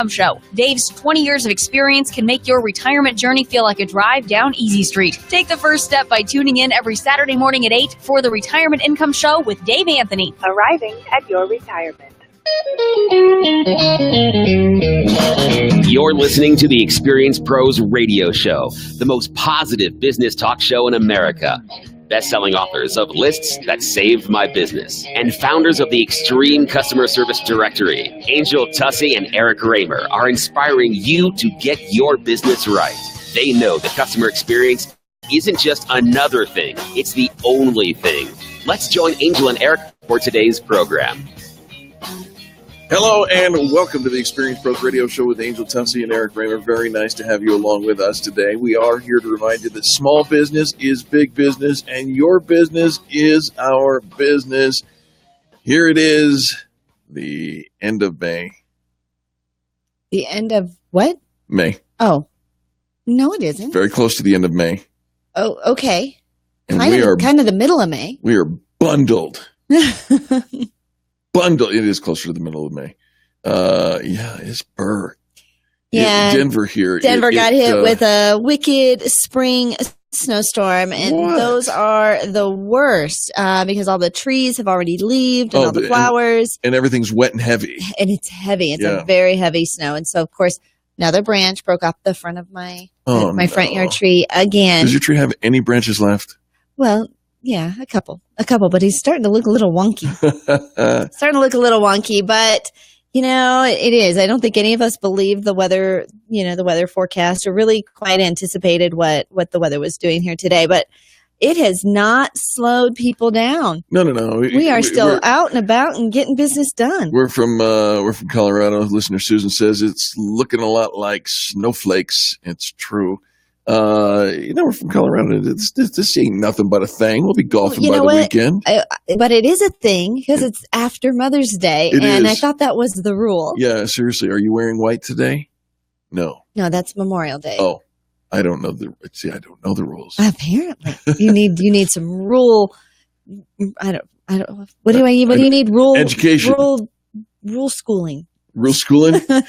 Show. Dave's 20 years of experience can make your retirement journey feel like a drive down Easy Street. Take the first step by tuning in every Saturday morning at 8 for the Retirement Income Show with Dave Anthony. Arriving at your retirement. You're listening to the Experience Pros Radio Show, the most positive business talk show in America. Best-selling authors of Lists That Saved My Business and founders of the Extreme Customer Service Directory, Angel Tussey and Eric Raymer, are inspiring you to get your business right. They know the customer experience isn't just another thing, it's the only thing. Let's join Angel and Eric for today's program. Hello and welcome to the Experience Pros Radio Show with Angel Tussey and Eric Raymer. Very nice to have you along with us today. We are here to remind you that small business is big business and your business is our business. Here it is, the end of May. The end of what? May. Oh, no, it isn't. Very close to the end of May. Oh, okay. And kind of the middle of May. We are bundled. Bundle. It is closer to the middle of May. It's Burr. Yeah. Denver here. Denver got hit with a wicked spring snowstorm, and those are the worst because all the trees have already leaved and all the flowers. And everything's wet and heavy. And it's heavy. It's a very heavy snow. And so, of course, another branch broke off the front of my front yard tree again. Does your tree have any branches left? Well, yeah, a couple, but he's starting to look a little wonky. But it is. I don't think any of us believed the weather, the weather forecast, or really quite anticipated what the weather was doing here today. But it has not slowed people down. No. We're still out and about and getting business done. We're from Colorado. Listener Susan says it's looking a lot like snowflakes. It's true. We're from Colorado. This ain't nothing but a thing. We'll be golfing by the weekend. But it is a thing because it's after Mother's Day, and I thought that was the rule. Yeah, seriously. Are you wearing white today? No, that's Memorial Day. Oh, I don't know I don't know the rules. Apparently, you need some rule. I don't. What do you need? Rule education. Rule schooling. Rule schooling. I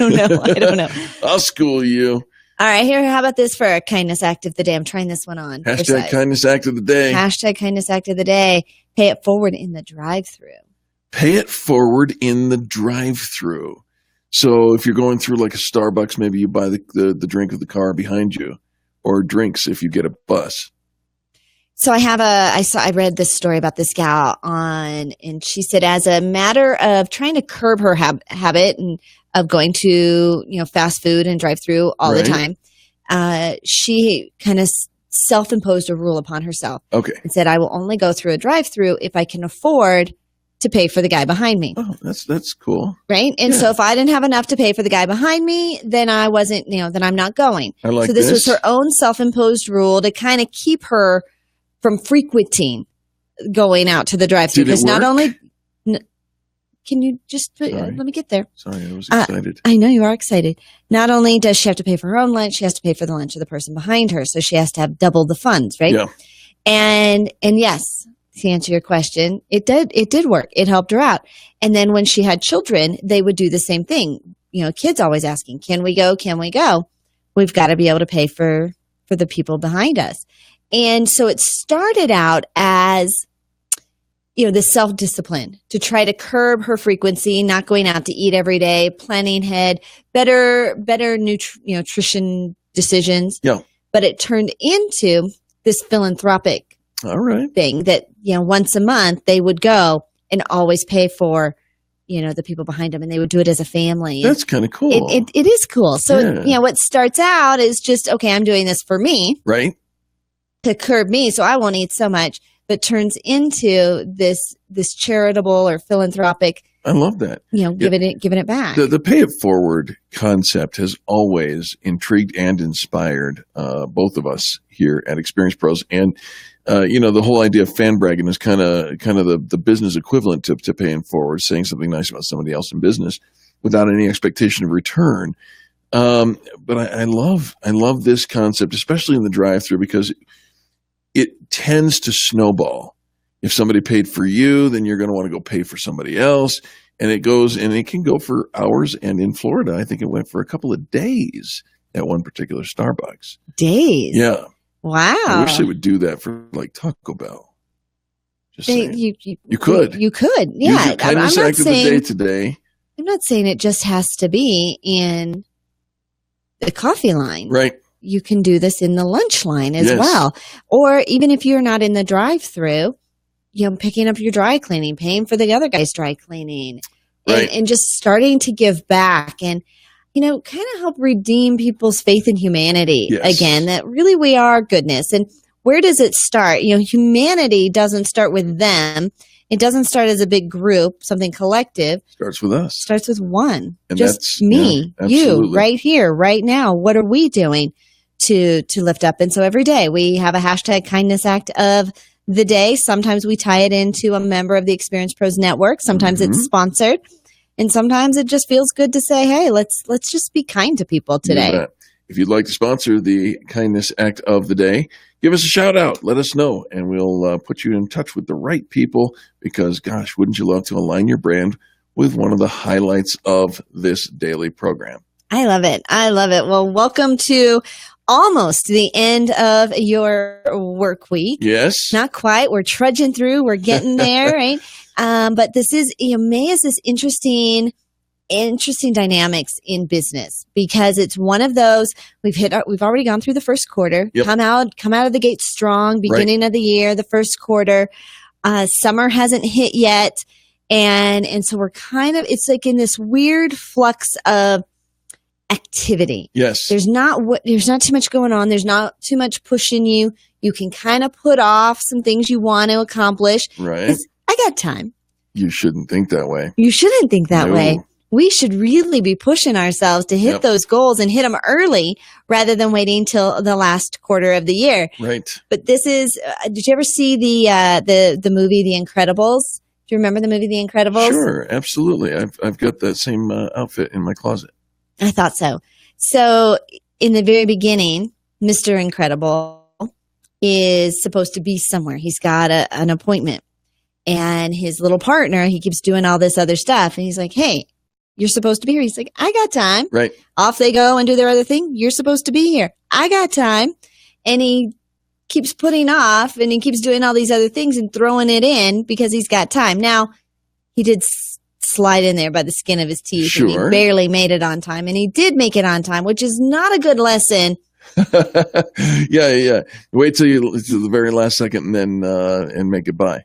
don't know. I'll school you. All right, here. How about this for a kindness act of the day? I'm trying this one on. Hashtag kindness act of the day. Hashtag kindness act of the day. Pay it forward in the drive-thru. Pay it forward in the drive-thru. So if you're going through like a Starbucks, maybe you buy the drink of the car behind you, or drinks if you get a bus. So I read this story about this gal and she said, as a matter of trying to curb her habit and of going to, fast food and drive through all the time, she kind of self-imposed a rule upon herself. Okay. And said, I will only go through a drive-through if I can afford to pay for the guy behind me. Oh, that's cool. Right. And so if I didn't have enough to pay for the guy behind me, then I wasn't, then I'm not going. I like so this was her own self-imposed rule to kind of keep her from frequenting going out to the drive-thru, because not only can you just let me get there. Sorry, I was excited. I know you are excited. Not only does she have to pay for her own lunch, she has to pay for the lunch of the person behind her. So she has to have double the funds, right? Yeah. And yes, to answer your question, it did work. It helped her out. And then when she had children, they would do the same thing. Kids always asking, "Can we go? Can we go?" We've got to be able to pay for the people behind us. And so it started out as, the self-discipline to try to curb her frequency, not going out to eat every day, planning ahead, better nutrition decisions. Yeah. But it turned into this philanthropic thing that, once a month they would go and always pay for, the people behind them, and they would do it as a family. That's kind of cool. It is cool. So, what starts out is just, okay, I'm doing this for me. Right. To curb me so I won't eat so much, but turns into this charitable or philanthropic. I love that. Giving it back. The pay it forward concept has always intrigued and inspired both of us here at Experience Pros. And the whole idea of fan bragging is kind of the business equivalent to paying forward, saying something nice about somebody else in business without any expectation of return. But I love this concept, especially in the drive-thru, because it tends to snowball. If somebody paid for you, then you're going to want to go pay for somebody else. And it can go for hours. And in Florida, I think it went for a couple of days at one particular Starbucks. Days? Yeah. Wow. I wish they would do that for like Taco Bell. Just saying. You could. You could. Yeah. Use your kindness act of the day today. I'm not saying it just has to be in the coffee line. Right. You can do this in the lunch line as well. Or even if you're not in the drive-through, picking up your dry cleaning, paying for the other guy's dry cleaning, and just starting to give back and, kind of help redeem people's faith in humanity again, that really we are goodness. And where does it start? Humanity doesn't start with them. It doesn't start as a big group, something collective. Starts with us. Starts with one. And just that's me, you, right here, right now. What are we doing to lift up? And so every day we have a hashtag kindness act of the day. Sometimes we tie it into a member of the Experience Pros Network. Sometimes it's sponsored. And sometimes it just feels good to say, hey, let's just be kind to people today. If you'd like to sponsor the kindness act of the day, give us a shout out. Let us know, and we'll put you in touch with the right people because, gosh, wouldn't you love to align your brand with one of the highlights of this daily program? I love it. I love it. Well, welcome to almost the end of your work week. Yes. Not quite. We're trudging through. We're getting there, right? But this is, May is this interesting dynamics in business because it's one of those we've already gone through the first quarter, come out of the gate strong, beginning of the year, the first quarter, summer hasn't hit yet. And so we're it's like in this weird flux of activity. Yes. There's not too much going on. There's not too much pushing you. You can kind of put off some things you want to accomplish. Right. I got time. You shouldn't think that way. You shouldn't think that way. We should really be pushing ourselves to hit those goals and hit them early rather than waiting till the last quarter of the year. Right. But this is, did you ever see the movie The Incredibles? Do you remember the movie The Incredibles? Sure, absolutely. I've got that same outfit in my closet. I thought so. So in the very beginning, Mr. Incredible is supposed to be somewhere. He's got an appointment. And his little partner, he keeps doing all this other stuff. And he's like, hey, you're supposed to be here. He's like, I got time. Right. Off they go and do their other thing. You're supposed to be here. I got time. And he keeps putting off and he keeps doing all these other things and throwing it in because he's got time. Now, he did slide in there by the skin of his teeth. Sure. And he barely made it on time. And he did make it on time, which is not a good lesson. Yeah. Wait till the very last second and then and make it by.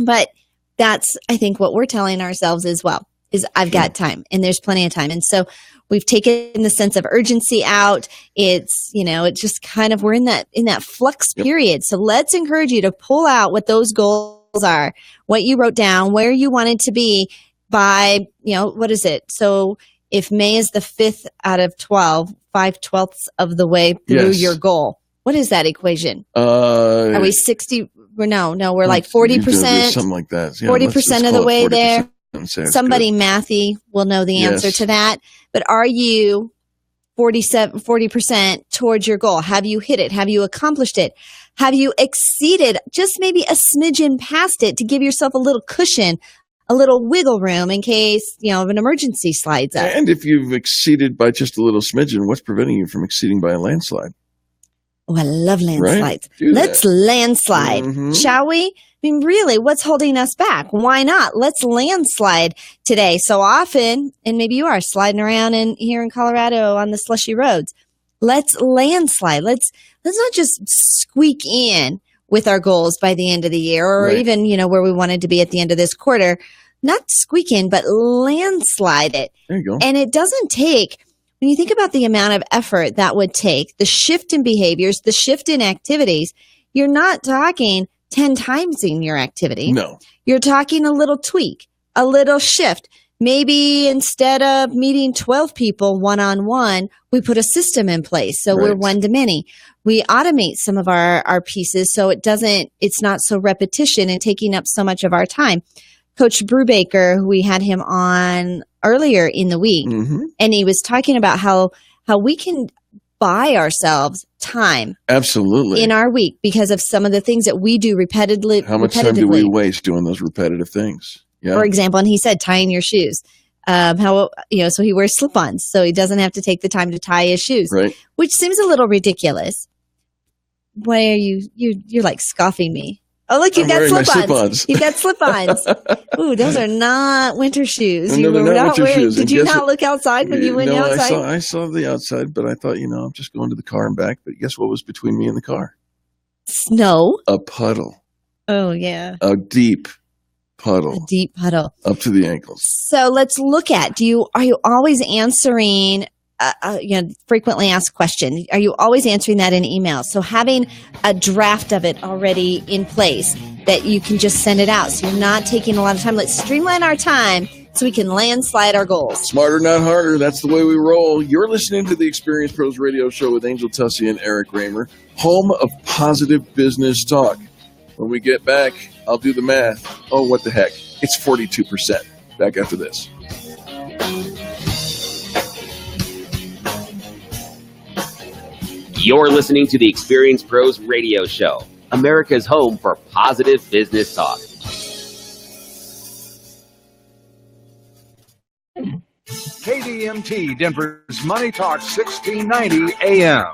But that's, I think, what we're telling ourselves as well, is I've got time and there's plenty of time. And so we've taken the sense of urgency out. It's, it's just kind of, we're in that flux period. So let's encourage you to pull out what those goals are, what you wrote down, where you wanted to be by, what is it? So if May is the 5th out of 12, 5/12 of the way through your goal, what is that equation? Are we 60? No, we're like 40%. Something like that. Yeah, 40% of the way there. Somebody good. Mathy will know the answer to that. But are you 40% towards your goal? Have you hit it? Have you accomplished it? Have you exceeded just maybe a smidgen past it to give yourself a little cushion, a little wiggle room in case, an emergency slides up? And if you've exceeded by just a little smidgen, what's preventing you from exceeding by a landslide? Oh, I love landslides. Right? Let's landslide, shall we? I mean, really, what's holding us back? Why not? Let's landslide today. So often, and maybe you are sliding around here in Colorado on the slushy roads. Let's landslide. Let's not just squeak in with our goals by the end of the year or even, where we wanted to be at the end of this quarter. Not squeak in, but landslide it. There you go. And it doesn't take... When you think about the amount of effort that would take, the shift in behaviors, the shift in activities, you're not talking 10 times in your activity. No. You're talking a little tweak, a little shift. Maybe instead of meeting 12 people one-on-one, we put a system in place. So we're one to many. We automate some of our pieces so it's not so repetition and taking up so much of our time. Coach Brubaker, we had him on earlier in the week, and he was talking about how we can buy ourselves time. Absolutely. In our week because of some of the things that we do repetitively. How much time do we waste doing those repetitive things? for example, and he said tying your shoes. So he wears slip-ons, so he doesn't have to take the time to tie his shoes, Right. which seems a little ridiculous. Why are you're like scoffing me? Oh, look, you've got slip-ons. You've got slip-ons. Ooh, those are not winter shoes. No, they're not winter shoes. Did you not look outside when you went outside? I saw the outside, but I thought, I'm just going to the car and back. But guess what was between me and the car? Snow. A puddle. Oh, yeah. A deep puddle. A deep puddle. Up to the ankles. So let's look at, are you always answering frequently asked question? Are you always answering that in email? So having a draft of it already in place that you can just send it out. So you're not taking a lot of time. Let's streamline our time so we can landslide our goals. Smarter, not harder. That's the way we roll. You're listening to the Experience Pros Radio Show with Angel Tussey and Eric Raymer, home of positive business talk. When we get back, I'll do the math. Oh, what the heck. It's 42%. Back after this. You're listening to the Experience Pros Radio Show, America's home for positive business talk. KDMT, Denver's Money Talk 1690 AM.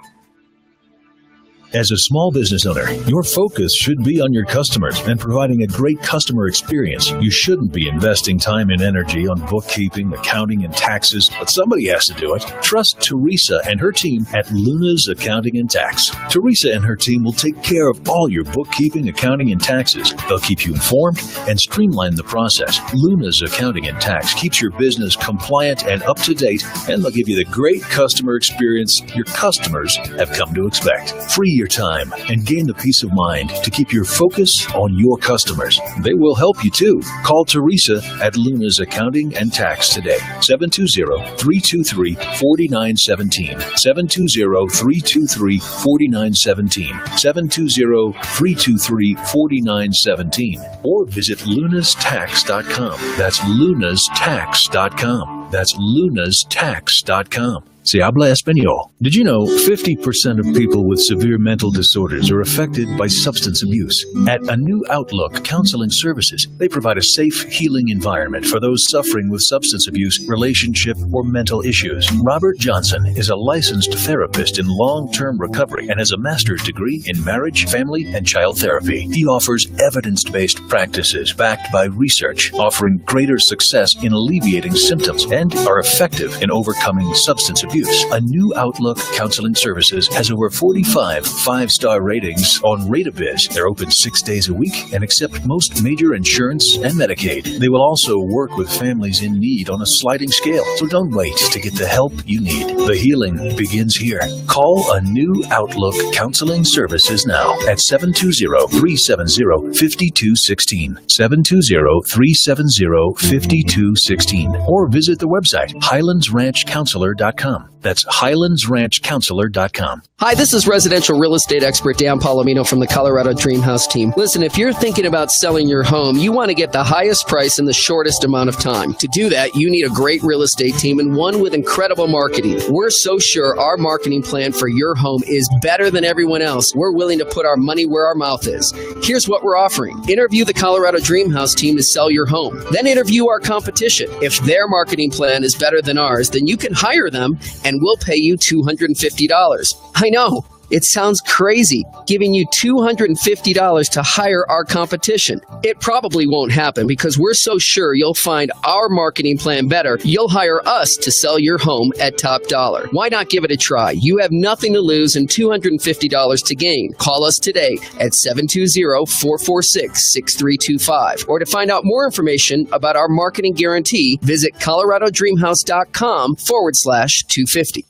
As a small business owner, your focus should be on your customers and providing a great customer experience. You shouldn't be investing time and energy on bookkeeping, accounting, and taxes, but somebody has to do it. Trust Teresa and her team at Luna's Accounting and Tax. Teresa and her team will take care of all your bookkeeping, accounting, and taxes. They'll keep you informed and streamline the process. Luna's Accounting and Tax keeps your business compliant and up to date, and they'll give you the great customer experience your customers have come to expect. Free your time and gain the peace of mind to keep your focus on your customers. They will help you too. Call Teresa at Luna's Accounting and Tax today. 720-323-4917. 720-323-4917. 720-323-4917. Or visit lunastax.com. That's lunastax.com. That's lunastax.com. Se habla español. Did you know 50% of people with severe mental disorders are affected by substance abuse? At A New Outlook Counseling Services, they provide a safe, healing environment for those suffering with substance abuse, relationship, or mental issues. Robert Johnson is a licensed therapist in long-term recovery and has a master's degree in marriage, family, and child therapy. He offers evidence-based practices backed by research, offering greater success in alleviating symptoms and are effective in overcoming substance abuse. A New Outlook Counseling Services has over 45 five-star ratings on Rate-A-Biz. They're open 6 days a week and accept most major insurance and Medicaid. They will also work with families in need on a sliding scale, so don't wait to get the help you need. The healing begins here. Call A New Outlook Counseling Services now at 720-370-5216. 720-370-5216. Or visit the website highlandsranchcounselor.com. That's highlandsranchcounselor.com. Hi, this is residential real estate expert Dan Palomino from the Colorado Dream House team. Listen, if you're thinking about selling your home, you want to get the highest price in the shortest amount of time. To do that, you need a great real estate team and one with incredible marketing. We're so sure our marketing plan for your home is better than everyone else. We're willing to put our money where our mouth is. Here's what we're offering. Interview the Colorado Dream House team to sell your home. Then interview our competition. If their marketing plan is better than ours, then you can hire them and we'll pay you $250. I know. It sounds crazy, giving you $250 to hire our competition. It probably won't happen because we're so sure you'll find our marketing plan better, you'll hire us to sell your home at top dollar. Why not give it a try? You have nothing to lose and $250 to gain. Call us today at 720-446-6325. Or to find out more information about our marketing guarantee, visit coloradodreamhouse.com/250.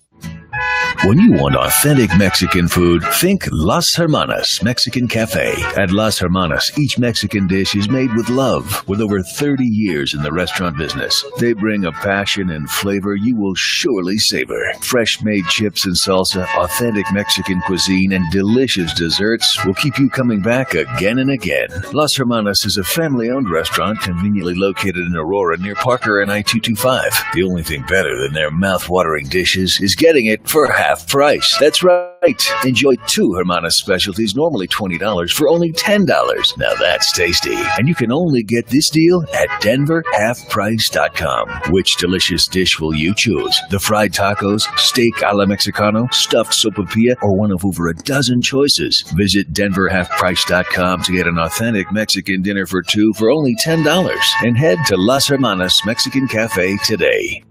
When you want authentic Mexican food, think Las Hermanas Mexican Cafe. At Las Hermanas, each Mexican dish is made with love. With over 30 years in the restaurant business, they bring a passion and flavor you will surely savor. Fresh-made chips and salsa, authentic Mexican cuisine, and delicious desserts will keep you coming back again and again. Las Hermanas is a family-owned restaurant conveniently located in Aurora near Parker and I-225. The only thing better than their mouth-watering dishes is getting it for half half price. That's right. Enjoy 2 Hermanas specialties, normally $20, for only $10. Now that's tasty. And you can only get this deal at DenverHalfPrice.com. Which delicious dish will you choose? The fried tacos, steak a la Mexicano, stuffed sopapilla, or one of over a dozen choices? Visit DenverHalfPrice.com to get an authentic Mexican dinner for 2 for only $10. And head to Las Hermanas Mexican Cafe today.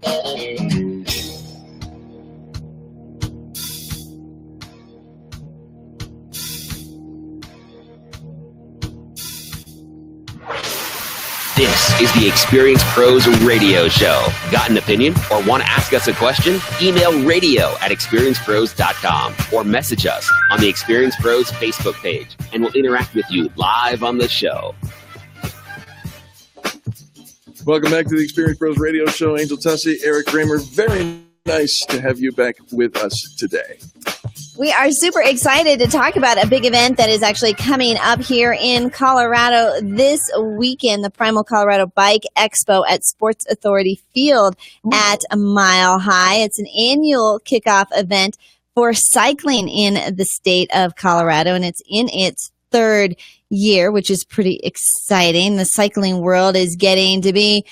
This is the Experience Pros Radio Show. Got an opinion or want to ask us a question? Email radio@experiencepros.com or message us on the Experience Pros Facebook page, and we'll interact with you live on the show. Welcome back to the Experience Pros Radio Show. Angel Tussey, Eric Kramer. Very nice to have you back with us today. We are super excited to talk about a big event that is actually coming up here in Colorado this weekend, the Primal Colorado Bike Expo at Sports Authority Field at Mile High. It's an annual kickoff event for cycling in the state of Colorado, and it's in its 3rd year, which is pretty exciting. The cycling world is getting to be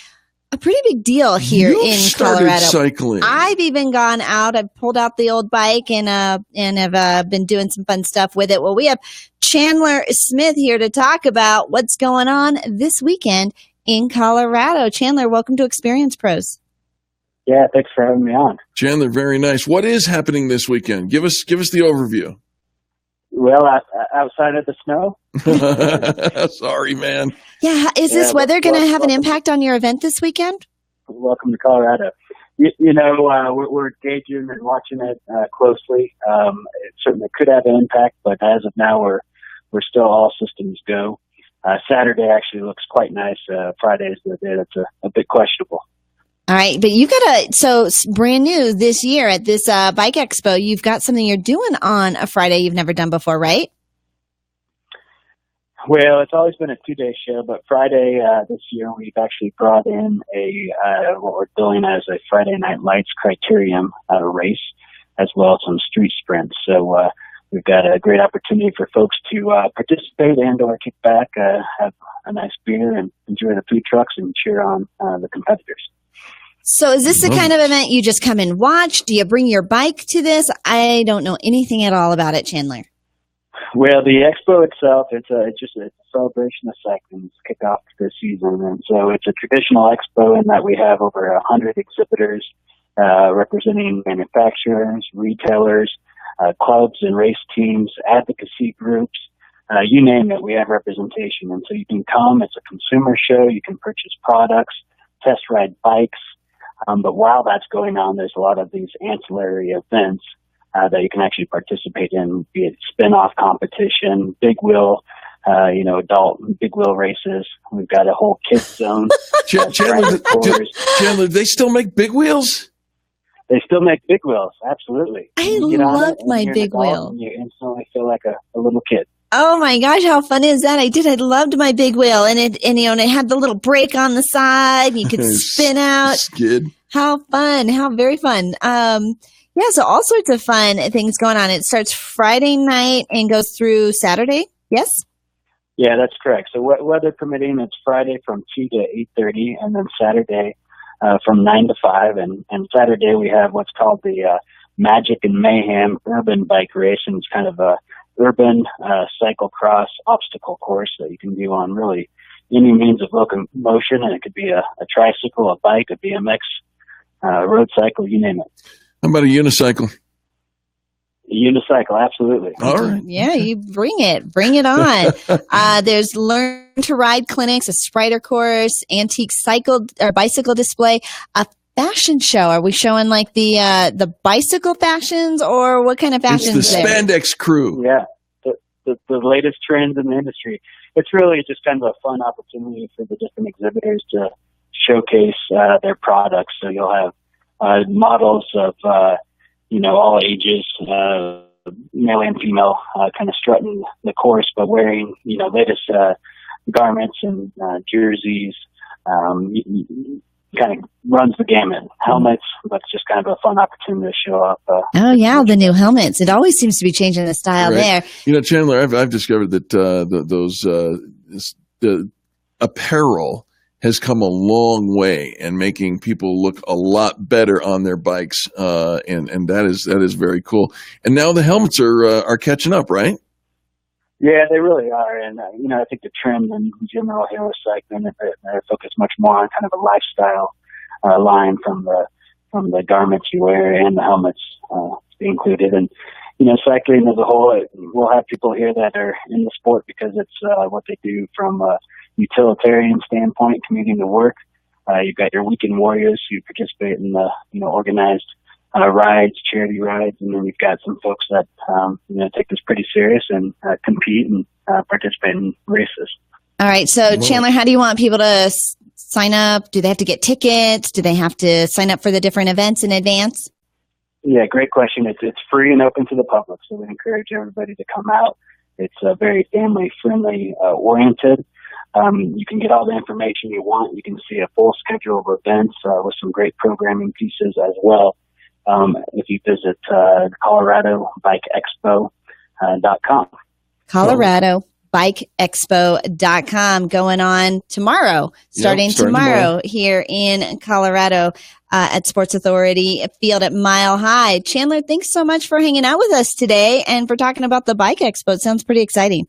a pretty big deal here in Colorado. Cycling. I've even gone out. I've pulled out the old bike and have been doing some fun stuff with it. Well, we have Chandler Smith here to talk about what's going on this weekend in Colorado. Chandler, welcome to Experience Pros. Yeah, thanks for having me on. Chandler, very nice. What is happening this weekend? Give us the overview. Well, outside of the snow. Sorry, man. Yeah, is this weather going to have an impact on your event this weekend? Welcome to Colorado. We're gauging and watching it closely. It certainly could have an impact, but as of now, we're still all systems go. Saturday actually looks quite nice. Friday is the day that's a bit questionable. All right, but you so brand new this year at this Bike Expo, you've got something you're doing on a Friday you've never done before, right? Well, it's always been a 2-day show, but Friday this year we've actually brought in what we're billing as a Friday Night Lights criterium race, as well as some street sprints. So we've got a great opportunity for folks to participate and or kick back, have a nice beer, and enjoy the food trucks and cheer on the competitors. So is this the kind of event you just come and watch? Do you bring your bike to this? I don't know anything at all about it, Chandler. Well, the expo itself, it's a celebration of cycling. It's kick off this season. And so it's a traditional expo in that we have over 100 exhibitors representing manufacturers, retailers, clubs and race teams, advocacy groups. You name it, we have representation. And so you can come. It's a consumer show. You can purchase products, test ride bikes. But while that's going on, there's a lot of these ancillary events that you can actually participate in, be it spin-off competition, big wheel, adult big wheel races. We've got a whole kids zone. Chandler, they still make big wheels? They still make big wheels, absolutely. I loved my big wheel. And you instantly feel like a little kid. Oh my gosh, how fun is that? I loved my big wheel, and it had the little brake on the side. You could spin out. Skid. How fun. How very fun. So all sorts of fun things going on. It starts Friday night and goes through Saturday. Yes? Yeah, that's correct. So weather permitting, it's Friday from 2 to 8:30, and then Saturday from 9 to 5. And Saturday we have what's called the Magic and Mayhem Urban Bike Race, and it's kind of a urban cyclocross obstacle course that you can do on really any means of locomotion, and it could be a tricycle, a bike, a BMX, road cycle, you name it. How about a unicycle? A unicycle, absolutely. All right. Yeah, you bring it on. There's learn to ride clinics, a Sprider course, antique bicycle display, a fashion show. Are we showing like the bicycle fashions, or what kind of fashions? It's the spandex crew. Yeah, the latest trends in the industry. It's really just kind of a fun opportunity for the different exhibitors to showcase their products. So you'll have models of all ages, male and female, kind of strutting the course, but wearing latest garments and jerseys. kind of runs the gamut. Helmets, but it's just kind of a fun opportunity to show up. Oh yeah, the new helmets. It always seems to be changing the style there. Chandler, I've discovered that the apparel has come a long way and making people look a lot better on their bikes, and that is very cool. And now the helmets are catching up, right? Yeah, they really are, and I think the trend in general here with cycling, they're focused much more on kind of a lifestyle line from the garments you wear and the helmets included. And cycling as a whole, we'll have people here that are in the sport because it's what they do from a utilitarian standpoint, commuting to work. You've got your weekend warriors who participate in the organized rides, charity rides, and then you've got some folks that take this pretty serious and compete and participate in races. All right, so Chandler, how do you want people to sign up? Do they have to get tickets? Do they have to sign up for the different events in advance? Yeah, great question. It's free and open to the public, so we encourage everybody to come out. It's very family-friendly oriented. You can get all the information you want. You can see a full schedule of events with some great programming pieces as well. If you visit ColoradoBikeExpo.com. ColoradoBikeExpo.com going on tomorrow, starting tomorrow here in Colorado at Sports Authority Field at Mile High. Chandler, thanks so much for hanging out with us today and for talking about the Bike Expo. It sounds pretty exciting.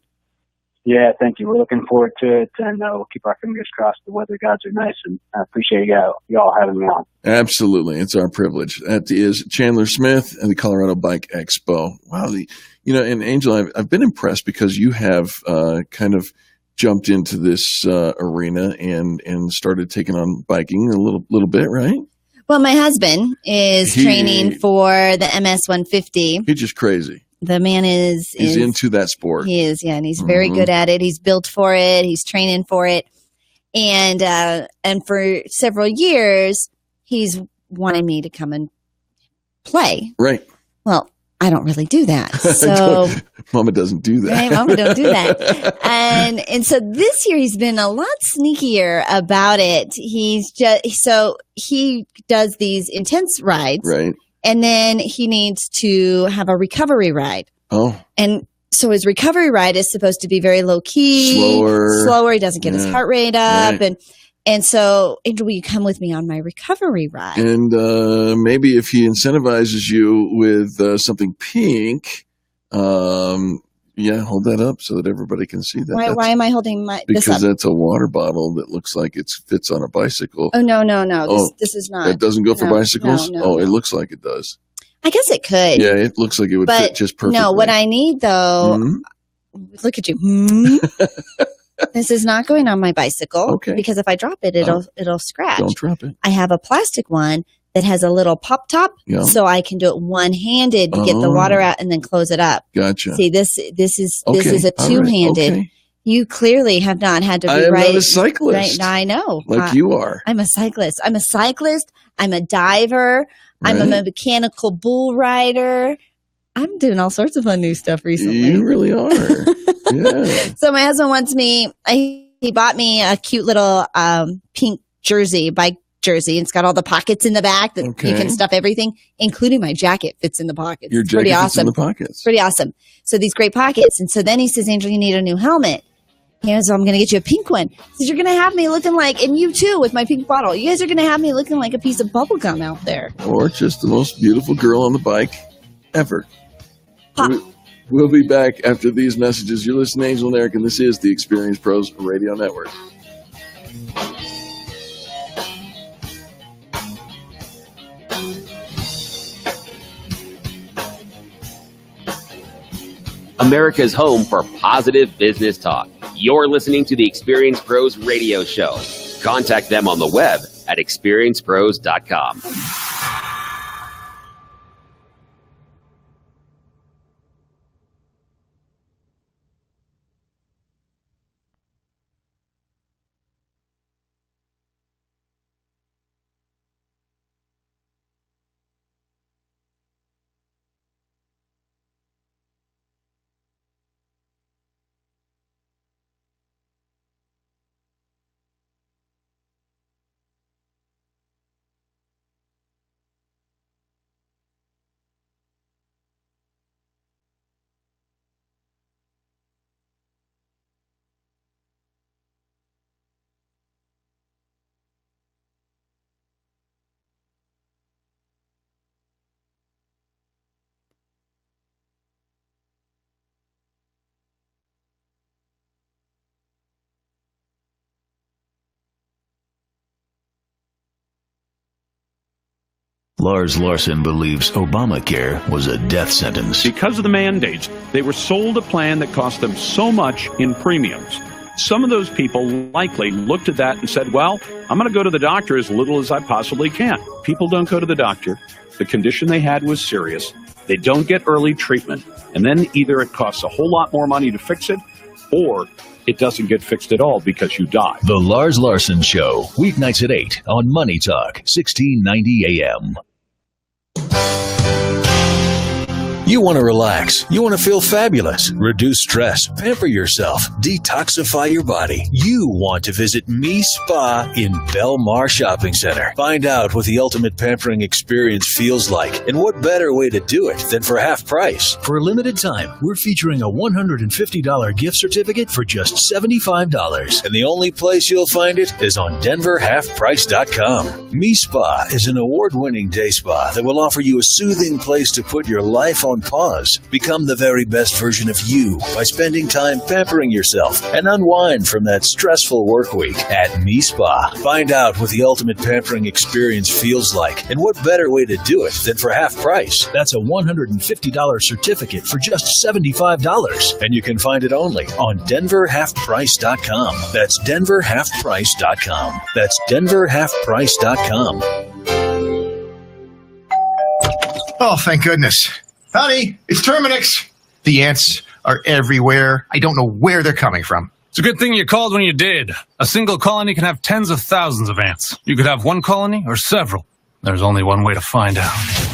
Yeah, thank you. We're looking forward to it, and we'll keep our fingers crossed. The weather gods are nice, and I appreciate y'all having me on. Absolutely. It's our privilege. That is Chandler Smith and the Colorado Bike Expo. Wow. And Angel, I've been impressed because you have kind of jumped into this arena and started taking on biking a little bit, right? Well, my husband is training for the MS 150. He's just crazy. The man is into that sport. He is, yeah, and he's very good at it. He's built for it. He's training for it, and for several years, he's wanted me to come and play. Right. Well, I don't really do that, so Mama doesn't do that. Right, Mama don't do that, and so this year he's been a lot sneakier about it. He does these intense rides, right. And then he needs to have a recovery ride. Oh. And so his recovery ride is supposed to be very low key, slower. He doesn't get his heart rate up. Right. And so, Angel, will you come with me on my recovery ride? And maybe if he incentivizes you with something pink, hold that up so that everybody can see that. Why am I holding this up? Because that's a water bottle that looks like it fits on a bicycle. Oh, no. This is not. It doesn't go for bicycles? No. It looks like it does. I guess it could. Yeah, it looks like it would fit just perfectly. No, what I need, though, look at you. This is not going on my bicycle. Okay. Because if I drop it, it'll scratch. Don't drop it. I have a plastic one that has a little pop top, so I can do it one-handed to get the water out and then close it up. Gotcha. See, this is a two-handed. Okay. You clearly have not had to be I am not a cyclist. Right, I know. Like you are. I'm a cyclist. I'm a diver. Right. I'm a mechanical bull rider. I'm doing all sorts of fun new stuff recently. You really are. Yeah. So my husband wants me. He bought me a cute little pink bike jersey. It's got all the pockets in the back that you can stuff everything, including my jacket fits in the pockets. Your jacket fits in the pockets. Pretty awesome. So these great pockets. And so then he says, Angel, you need a new helmet. So I'm going to get you a pink one. He says, you're going to have me looking like, and you too with my pink bottle. You guys are going to have me looking like a piece of bubble gum out there. Or just the most beautiful girl on the bike ever. We'll be back after these messages. You're listening to Angel and Eric, and this is the Experience Pros Radio Network. America's home for positive business talk. You're listening to the Experience Pros Radio Show. Contact them on the web at experiencepros.com. Lars Larson believes Obamacare was a death sentence. Because of the mandates, they were sold a plan that cost them so much in premiums. Some of those people likely looked at that and said, well, I'm going to go to the doctor as little as I possibly can. People don't go to the doctor. The condition they had was serious. They don't get early treatment. And then either it costs a whole lot more money to fix it, or it doesn't get fixed at all because you die. The Lars Larson Show, weeknights at 8 on Money Talk, 1690 AM. You want to relax. You want to feel fabulous. Reduce stress. Pamper yourself. Detoxify your body. You want to visit Me Spa in Belmar Shopping Center. Find out what the ultimate pampering experience feels like, and what better way to do it than for half price. For a limited time, we're featuring a $150 gift certificate for just $75. And the only place you'll find it is on DenverHalfPrice.com. Me Spa is an award-winning day spa that will offer you a soothing place to put your life on pause. Become the very best version of you by spending time pampering yourself and unwind from that stressful work week at Me Spa. Find out what the ultimate pampering experience feels like, and what better way to do it than for half price. That's a $150 certificate for just $75, and you can find it only on DenverHalfPrice.com. That's DenverHalfPrice.com. That's DenverHalfPrice.com. Oh, thank goodness. Honey, it's Terminix. The ants are everywhere. I don't know where they're coming from. It's a good thing you called when you did. A single colony can have tens of thousands of ants. You could have one colony or several. There's only one way to find out.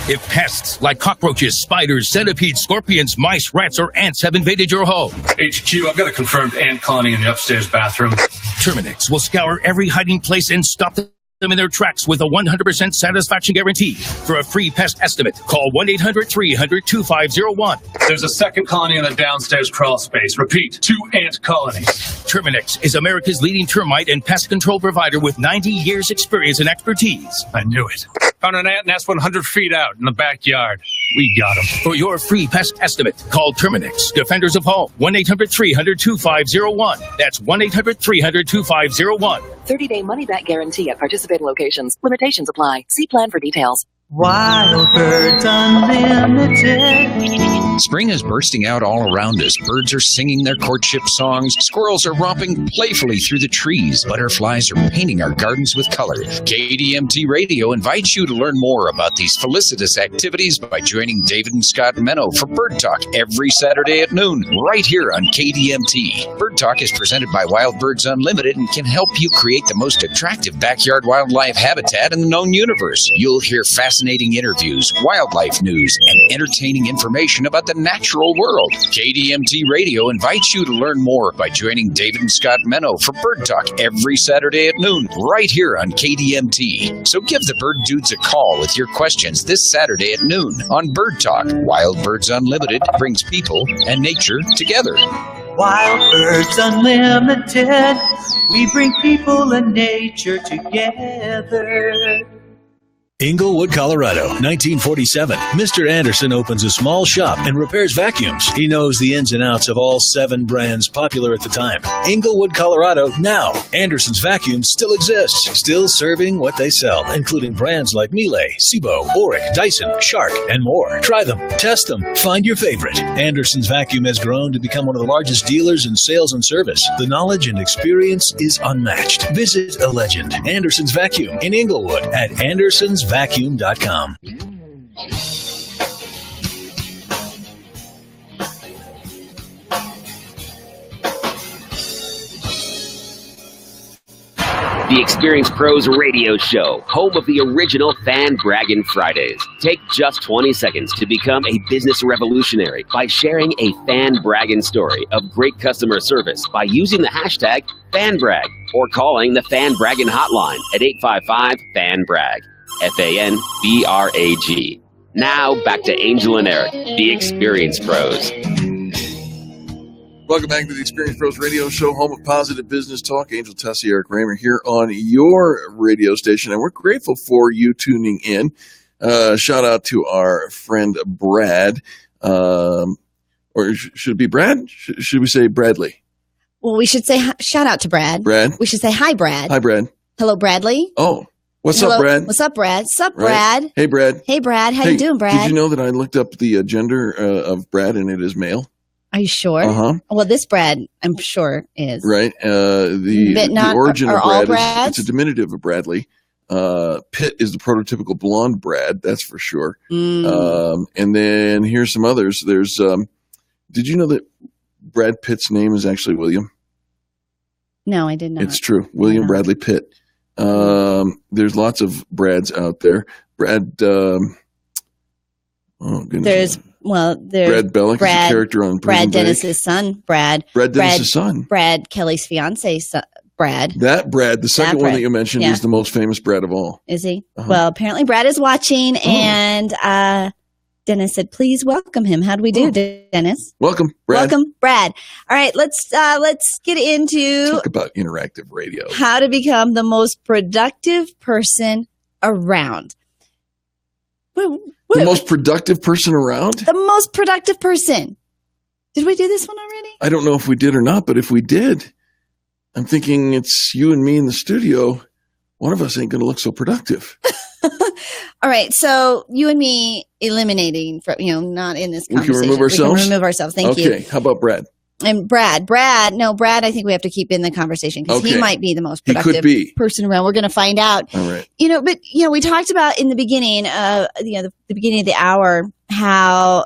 If pests like cockroaches, spiders, centipedes, scorpions, mice, rats, or ants have invaded your home. HQ, I've got a confirmed ant colony in the upstairs bathroom. Terminix will scour every hiding place and stop them in their tracks with a 100% satisfaction guarantee. For a free pest estimate, call 1-800-300-2501. There's a second colony in the downstairs crawl space. Repeat, 2 ant colonies. Terminix is America's leading termite and pest control provider with 90 years experience and expertise. I knew it. Found an ant nest 100 feet out in the backyard. We got him. For your free pest estimate, call Terminix, Defenders of Home, 1-800-300-2501. That's 1-800-300-2501. 30-day money-back guarantee at participating locations. Limitations apply. See plan for details. Wild Birds Unlimited. Spring is bursting out all around us. Birds are singing their courtship songs. Squirrels are romping playfully through the trees. Butterflies are painting our gardens with color. KDMT Radio invites you to learn more about these felicitous activities by joining David and Scott Menno for Bird Talk every Saturday at noon, right here on KDMT. Bird Talk is presented by Wild Birds Unlimited and can help you create the most attractive backyard wildlife habitat in the known universe. You'll hear fascinating interviews, wildlife news, and entertaining information about the natural world. KDMT Radio invites you to learn more by joining David and Scott Menno for Bird Talk every Saturday at noon, right here on KDMT. So give the Bird Dudes a call with your questions this Saturday at noon on Bird Talk. Wild Birds Unlimited brings people and nature together. Wild Birds Unlimited. We bring people and nature together. Inglewood, Colorado, 1947. Mr. Anderson opens a small shop and repairs vacuums. He knows the ins and outs of all 7 brands popular at the time. Inglewood, Colorado, now. Anderson's Vacuums still exists, still serving what they sell, including brands like Miele, Sebo, Auric, Dyson, Shark, and more. Try them, test them, find your favorite. Anderson's Vacuum has grown to become one of the largest dealers in sales and service. The knowledge and experience is unmatched. Visit a legend, Anderson's Vacuum in Inglewood at andersonsvacuum.com. The Experience Pros Radio Show, home of the original Fan Braggin' Fridays. Take just 20 seconds to become a business revolutionary by sharing a Fan Braggin' story of great customer service by using the hashtag FanBrag or calling the Fan Braggin' hotline at 855-FAN-BRAG. FANBRAG. Now back to Angel and Eric, the Experience Pros. Welcome back to the Experience Pros Radio Show, home of positive business talk. Angel Tussey, Eric Raymer here on your radio station, and we're grateful for you tuning in. Shout out to our friend Brad, or should it be Brad? Should we say Bradley? Well, we should say shout out to Brad. Brad. We should say hi, Brad. Hi, Brad. Hello, Bradley. Oh. What's up, Brad? What's up, Brad? Sup, Right. Brad? Hey, Brad. Hey, Brad. How Hey, you doing, Brad? Did you know that I looked up the gender of Brad and it is male? Are you sure? Uh-huh. Well, this Brad, I'm sure, is. Right. The not- origin are of all Brad Brads? it's a diminutive of Bradley. Pitt is the prototypical blonde Brad, that's for sure. And then here's some others. There's, did you know that Brad Pitt's name is actually William? No, I did not. It's true. William Bradley Pitt. There's lots of Brads out there. Brad, oh goodness. There's Brad Bellick is a character on Prison Brad Break. Dennis's son, Brad. Brad Dennis's son. Brad Kelly's fiance, son, Brad. That Brad, the second one Brad. that you mentioned, Yeah. is the most famous Brad of all. Is he? Uh-huh. Well, apparently Brad is watching, and Dennis said, "Please welcome him." How do we do, Dennis? Welcome, Brad. Welcome, Brad. All right, let's get into Talk about interactive radio. how to become the most productive person around. The most productive person around? The most productive person. Did we do this one already? I don't know if we did or not, but if we did, I'm thinking it's you and me in the studio. One of us ain't going to look so productive. All right, so you and me eliminating, from, not in this We can conversation. remove ourselves? We can remove ourselves. Thank you. Okay, how about Brad? And Brad, I think we have to keep in the conversation because he Okay. might be the most He could productive be. person around. We're going to find out. All right. But we talked about in the beginning, the beginning of the hour, how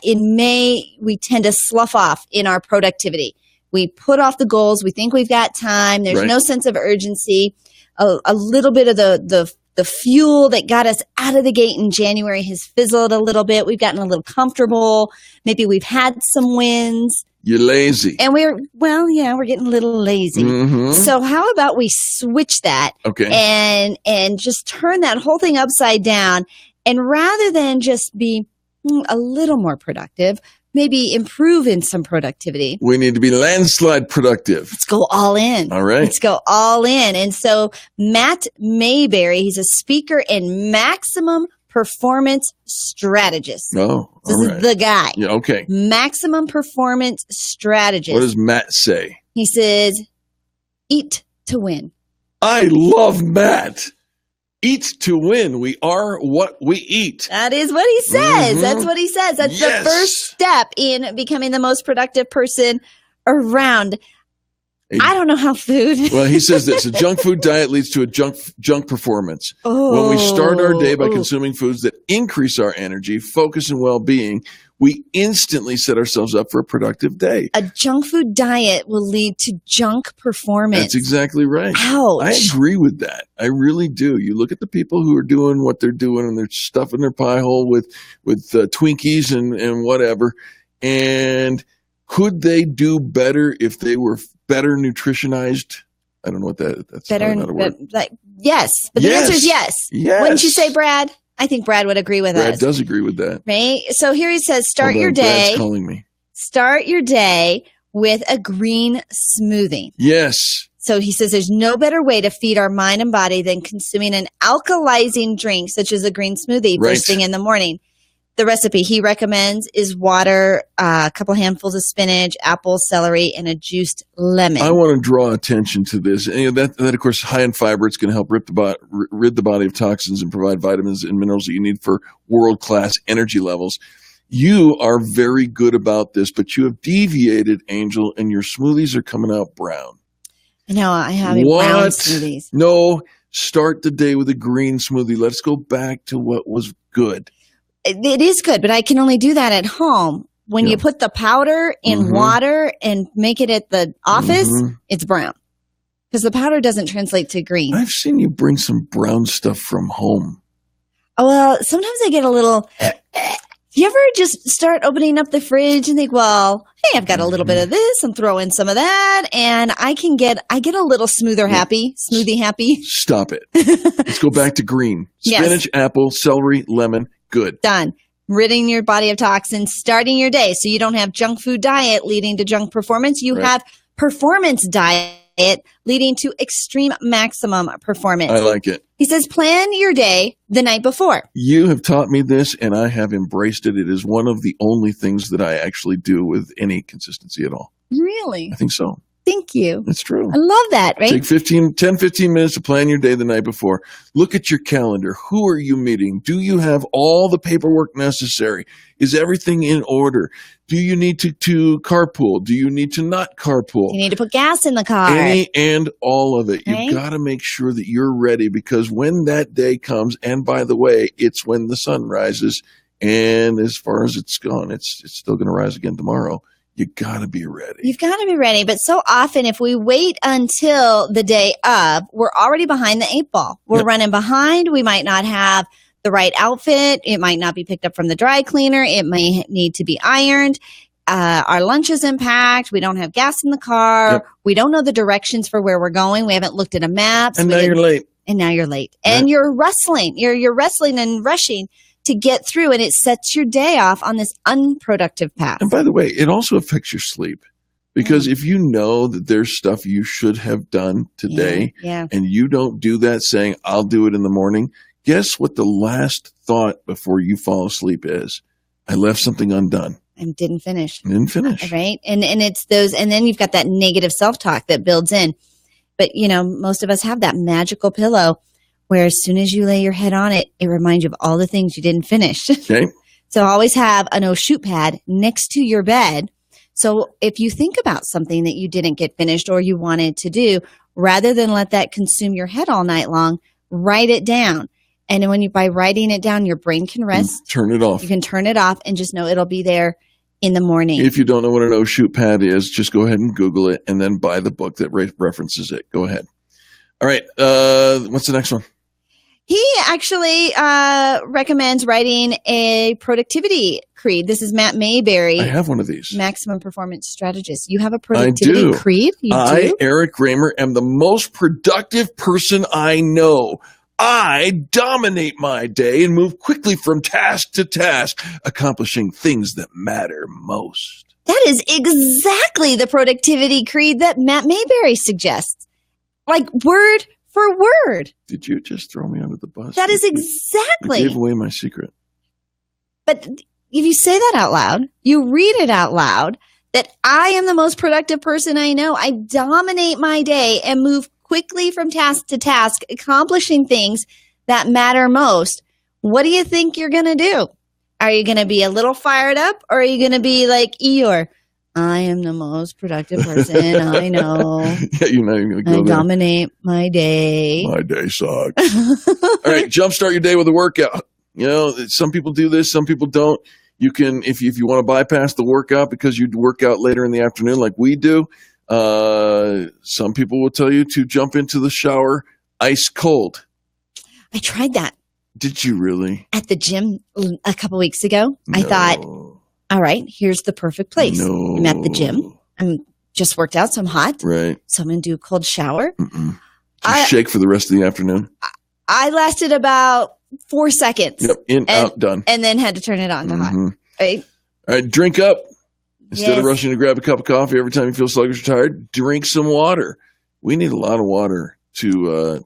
in May we tend to slough off in our productivity. We put off the goals. We think we've got time. There's Right. no sense of urgency. A little bit of the fuel that got us out of the gate in January has fizzled a little bit. We've gotten a little comfortable. Maybe we've had some wins. You're lazy. And we're getting a little lazy. Mhm. So how about we switch that Okay. and just turn that whole thing upside down, and rather than just be a little more productive, maybe improve in some productivity. We need to be landslide productive. Let's go all in. All right. Let's go all in. And so Matt Mayberry, he's a speaker and maximum performance strategist. Oh, This all is right. the guy. Yeah, okay. Maximum performance strategist. What does Matt say? He says, eat to win. I love Matt. Eat to win. We are what we eat. That is what he says. Mhm. That's what he says. That's Yes. the first step in becoming the most productive person around. I don't know how food. Well, he says this: a junk food diet leads to a junk performance. When we start our day by Oh. consuming foods that increase our energy, focus, and well-being, we instantly set ourselves up for a productive day. A junk food diet will lead to junk performance. That's exactly right. Ouch. I agree with that. I really do. You look at the people who are doing what they're doing, and they're stuffing their pie hole with Twinkies and whatever. And could they do better if they were better nutritionized? I don't know what that's Better, not a word. yes. But the answer is yes. Yes. Wouldn't you say, Brad? I think Brad would agree with Brad us. does agree with that. Right? So here he says, start Hold your on, Brad's day. calling me. Start your day with a green smoothie. Yes. So he says there's no better way to feed our mind and body than consuming an alkalizing drink such as a green smoothie Right. first thing in the morning. The recipe he recommends is water, a couple handfuls of spinach, apple, celery, and a juiced lemon. I want to draw attention to this. And that of course, high in fiber. It's going to help rid the body of toxins and provide vitamins and minerals that you need for world-class energy levels. You are very good about this, but you have deviated, Angel, and your smoothies are coming out brown. No, I have What? brown smoothies. No, start the day with a green smoothie. Let's go back to what was good. It is good, but I can only do that at home. When you put the powder in Mhm. water and make it at the office, Mhm. it's brown. Because the powder doesn't translate to green. I've seen you bring some brown stuff from home. Oh, well, sometimes I get a little. You ever just start opening up the fridge and think, well, hey, I've got a little bit of this and throw in some of that, and I get a little smoothie happy. Stop it. Let's go back to green. Yes. Spinach, apple, celery, lemon. Good. Done. Ridding your body of toxins, starting your day so you don't have junk food diet leading to junk performance. You Right. have performance diet leading to extreme maximum performance. I like it. He says, plan your day the night before. You have taught me this, and I have embraced it. It is one of the only things that I actually do with any consistency at all. Really? I think so. Thank you. It's true. I love that, right? Take 15 minutes to plan your day the night before. Look at your calendar. Who are you meeting? Do you have all the paperwork necessary? Is everything in order? Do you need to carpool? Do you need to not carpool? You need to put gas in the car. Any and all of it. Right? You've got to make sure that you're ready, because when that day comes, and by the way, it's when the sun rises, and as far as it's gone, it's still going to rise again tomorrow. You got to be ready. You've got to be ready. But so often, if we wait until the day of, we're already behind the 8 ball. We're running behind. We might not have the right outfit. It might not be picked up from the dry cleaner. It may need to be ironed. Our lunch isn't packed. We don't have gas in the car. Yep. We don't know the directions for where we're going. We haven't looked at a map. And now you're late. And now you're late. And you're wrestling. You're wrestling and rushing to get through, and it sets your day off on this unproductive path. And by the way, it also affects your sleep, because if you know that there's stuff you should have done today and you don't do that, saying, I'll do it in the morning, guess what the last thought before you fall asleep is? I left something undone. And didn't finish. Right. And it's those, and then you've got that negative self-talk that builds in. But, most of us have that magical pillow where as soon as you lay your head on it, it reminds you of all the things you didn't finish. Okay. So always have a no shoot pad next to your bed. So if you think about something that you didn't get finished or you wanted to do, rather than let that consume your head all night long, write it down. And by writing it down, your brain can rest. Turn it off. You can turn it off and just know it'll be there in the morning. If you don't know what a no shoot pad is, just go ahead and Google it and then buy the book that references it. Go ahead. All right. What's the next one? He actually recommends writing a productivity creed. This is Matt Mayberry. I have one of these. Maximum Performance Strategist. You have a productivity creed? You do? I, Eric Raymer, am the most productive person I know. I dominate my day and move quickly from task to task, accomplishing things that matter most. That is exactly the productivity creed that Matt Mayberry suggests. Like word for word. Did you just throw me under the bus? That is exactly. I gave away my secret. But if you say that out loud, you read it out loud, that I am the most productive person I know. I dominate my day and move quickly from task to task, accomplishing things that matter most. What do you think you're going to do? Are you going to be a little fired up, or are you going to be like Eeyore? I am the most productive person I know. Yeah, you're not even going to go there. Dominate my day. My day sucks. All right, jumpstart your day with a workout. Some people do this, some people don't. You can, if you want to bypass the workout because you work out later in the afternoon like we do, some people will tell you to jump into the shower ice cold. I tried that. Did you really? At the gym a couple weeks ago. No. I thought, all right, here's the perfect place. No. I'm at the gym. I'm just worked out, so I'm hot. Right. So I'm going to do a cold shower. Just shake for the rest of the afternoon. I lasted about 4 seconds. Yep. Out, done. And then had to turn it on to hot. Right? All right, drink up. Instead of rushing to grab a cup of coffee every time you feel sluggish or tired, drink some water. We need a lot of water to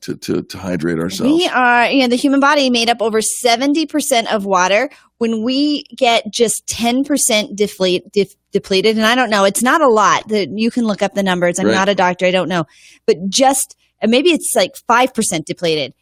hydrate ourselves. We are, the human body made up over 70% of water. When we get just 10% depleted, and I don't know, it's not a lot. You can look up the numbers. I'm not a doctor. I don't know. But maybe it's like 5% depleted.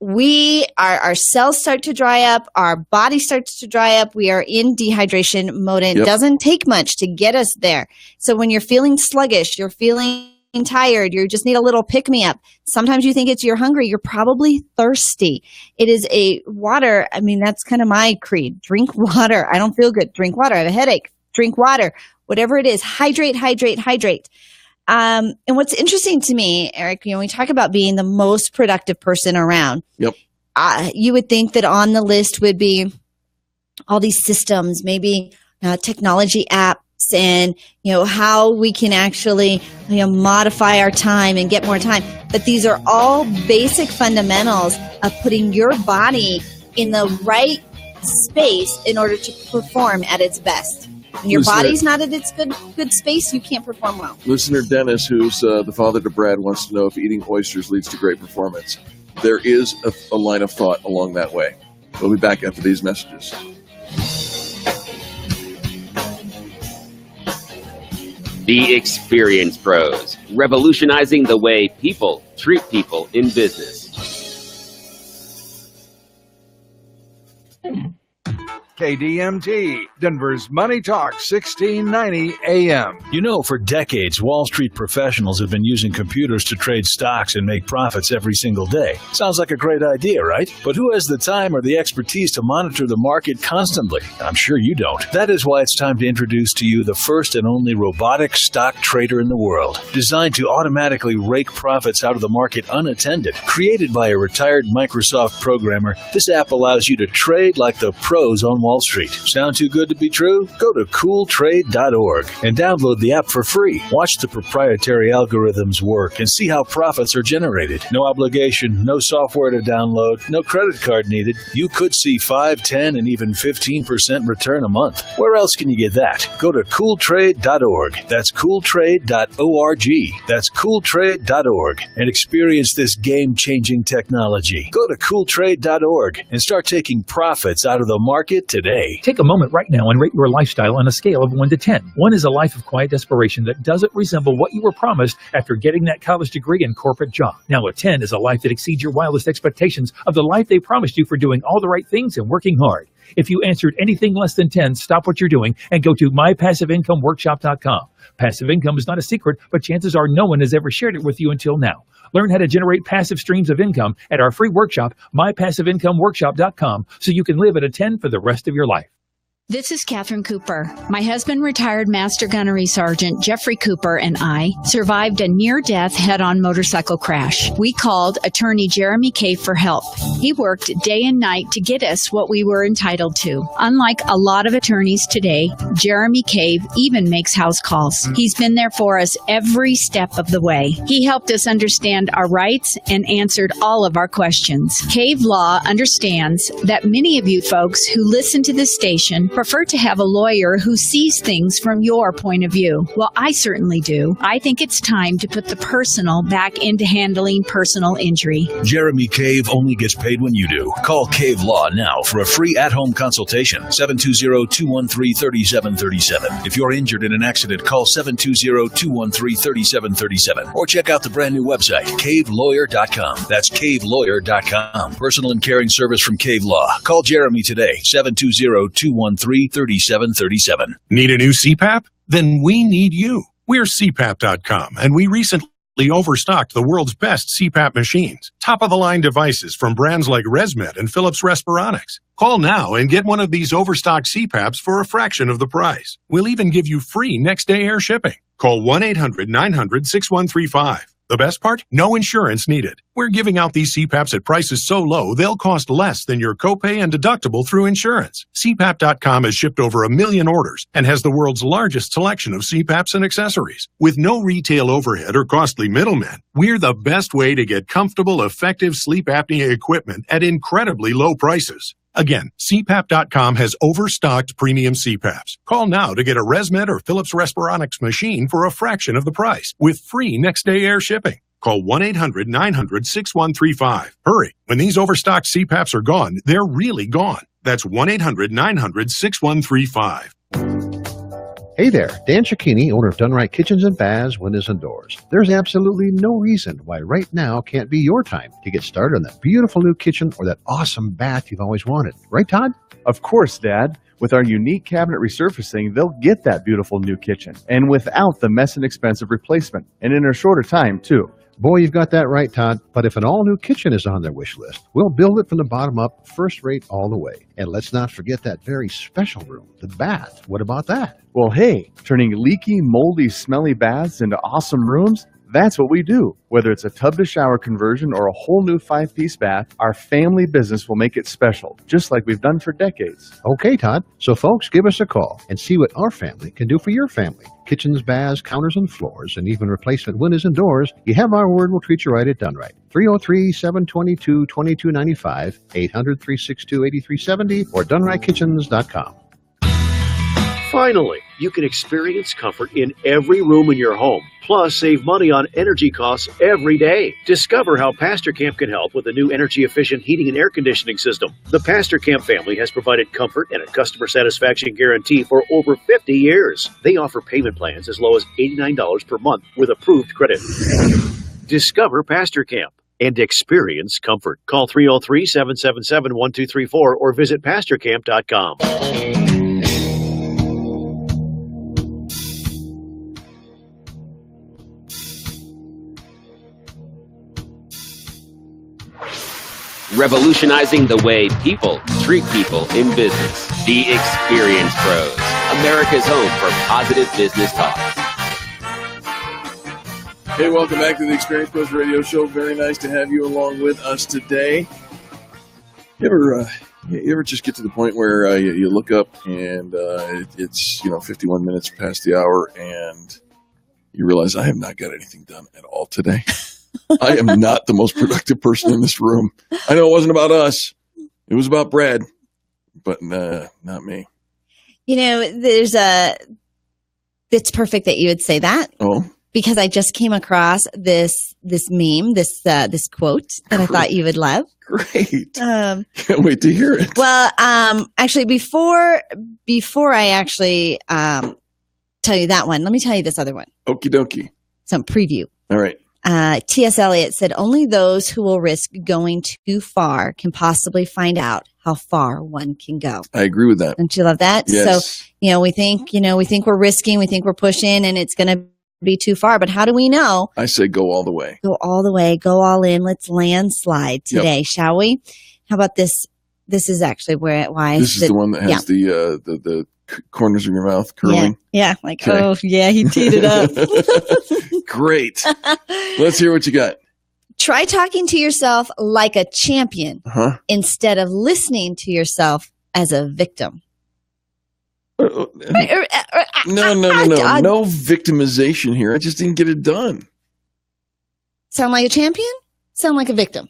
Our cells start to dry up. Our body starts to dry up. We are in dehydration mode. And it doesn't take much to get us there. So when you're feeling sluggish, you're feeling tired, you just need a little pick-me-up. Sometimes you think you're hungry. You're probably thirsty. It is a water. I mean, that's kind of my creed. Drink water. I don't feel good. Drink water. I have a headache. Drink water. Whatever it is, hydrate, hydrate, hydrate. And what's interesting to me, Eric, we talk about being the most productive person around. Yep. You would think that on the list would be all these systems, maybe technology apps, and how we can actually modify our time and get more time. But these are all basic fundamentals of putting your body in the right space in order to perform at its best. When your body's not at its good space, you can't perform well. Listener Dennis, who's the father to Brad, wants to know if eating oysters leads to great performance. There is a line of thought along that way. We'll be back after these messages. The Experience Pros, revolutionizing the way people treat people in business. KDMT, Denver's Money Talk, 1690 AM. You know, for decades, Wall Street professionals have been using computers to trade stocks and make profits every single day. Sounds like a great idea, right? But who has the time or the expertise to monitor the market constantly? I'm sure you don't. That is why it's time to introduce to you the first and only robotic stock trader in the world. Designed to automatically rake profits out of the market unattended. Created by a retired Microsoft programmer, this app allows you to trade like the pros on Wall Street. Sound too good to be true? Go to cooltrade.org and download the app for free. Watch the proprietary algorithms work and see how profits are generated. No obligation, no software to download, no credit card needed. You could see 5, 10, and even 15% return a month. Where else can you get that? Go to cooltrade.org. That's cooltrade.org. That's cooltrade.org and experience this game-changing technology. Go to cooltrade.org and start taking profits out of the market today. Take a moment right now and rate your lifestyle on a scale of 1 to 10. 1 is a life of quiet desperation that doesn't resemble what you were promised after getting that college degree and corporate job. Now a 10 is a life that exceeds your wildest expectations of the life they promised you for doing all the right things and working hard. If you answered anything less than 10, stop what you're doing and go to mypassiveincomeworkshop.com. Passive income is not a secret, but chances are no one has ever shared it with you until now. Learn how to generate passive streams of income at our free workshop, mypassiveincomeworkshop.com, so you can live at a 10 for the rest of your life. This is Catherine Cooper. My husband, retired Master Gunnery Sergeant Jeffrey Cooper, and I survived a near-death head-on motorcycle crash. We called attorney Jeremy Cave for help. He worked day and night to get us what we were entitled to. Unlike a lot of attorneys today, Jeremy Cave even makes house calls. He's been there for us every step of the way. He helped us understand our rights and answered all of our questions. Cave Law understands that many of you folks who listen to this station prefer to have a lawyer who sees things from your point of view. Well, I certainly do. I think it's time to put the personal back into handling personal injury. Jeremy Cave only gets paid when you do. Call Cave Law now for a free at-home consultation. 720-213-3737. If you're injured in an accident, call 720-213-3737. Or check out the brand new website, cavelawyer.com. That's cavelawyer.com. Personal and caring service from Cave Law. Call Jeremy today, 720-213-3737. Need a new CPAP? Then we need you. We're CPAP.com, and we recently overstocked the world's best CPAP machines. Top-of-the-line devices from brands like ResMed and Philips Respironics. Call now and get one of these overstocked CPAPs for a fraction of the price. We'll even give you free next-day air shipping. Call 1-800-900-6135. The best part? No insurance needed. We're giving out these CPAPs at prices so low, they'll cost less than your copay and deductible through insurance. CPAP.com has shipped over 1 million orders and has the world's largest selection of CPAPs and accessories. With no retail overhead or costly middlemen, we're the best way to get comfortable, effective sleep apnea equipment at incredibly low prices. Again, CPAP.com has overstocked premium CPAPs. Call now to get a ResMed or Philips Respironics machine for a fraction of the price with free next-day air shipping. Call 1-800-900-6135. Hurry. When these overstocked CPAPs are gone, they're really gone. That's 1-800-900-6135. Hey there, Dan Cicchini, owner of Dunright Kitchens and Baths, Windows and Doors. There's absolutely no reason why right now can't be your time to get started on that beautiful new kitchen or that awesome bath you've always wanted. Right, Todd? Of course, Dad. With our unique cabinet resurfacing, they'll get that beautiful new kitchen, and without the mess and expensive replacement, and in a shorter time, too. Boy, you've got that right, Todd. But if an all-new kitchen is on their wish list, we'll build it from the bottom up, first rate all the way. And let's not forget that very special room, the bath. What about that? Well, hey, turning leaky, moldy, smelly baths into awesome rooms, that's what we do. Whether it's a tub-to-shower conversion or a whole new 5-piece bath, our family business will make it special, just like we've done for decades. Okay, Todd. So, folks, give us a call and see what our family can do for your family. Kitchens, baths, counters, and floors, and even replacement windows and doors. You have our word, we'll treat you right at Dunright. 303-722-2295, 800-362-8370, or DunrightKitchens.com. Finally, you can experience comfort in every room in your home, plus save money on energy costs every day. Discover how Pastor Camp can help with a new energy-efficient heating and air conditioning system. The Pastor Camp family has provided comfort and a customer satisfaction guarantee for over 50 years. They offer payment plans as low as $89 per month with approved credit. Discover Pastor Camp and experience comfort. Call 303-777-1234 or visit pastorcamp.com. Revolutionizing the way people treat people in business. The Experience Pros, America's home for positive business talk. Hey, welcome back to the Experience Pros Radio Show. Very nice to have you along with us today. You ever just get to the point where you look up and it's 51 minutes past the hour and you realize I have not got anything done at all today. I am not the most productive person in this room. I know it wasn't about us. It was about Brad, but not me. It's perfect that you would say that. Oh. Because I just came across this meme, this quote that I thought you would love. Great. Can't wait to hear it. Well, actually, before I actually tell you that one, let me tell you this other one. Okie dokie. Some preview. All right. T.S. Eliot said, only those who will risk going too far can possibly find out how far one can go. I agree with that. Don't you love that? Yes. So, we think we're risking, we think we're pushing, and it's going to be too far. But how do we know? I say go all the way. Go all the way. Go all in. Let's landslide today, shall we? How about this? This is actually why. This is the one that has the corners of your mouth curling. Yeah. Like, okay. Oh, yeah, he teed it up. Great. Let's hear what you got. Try talking to yourself like a champion instead of listening to yourself as a victim. No. No victimization here. I just didn't get it done. Sound like a champion? Sound like a victim?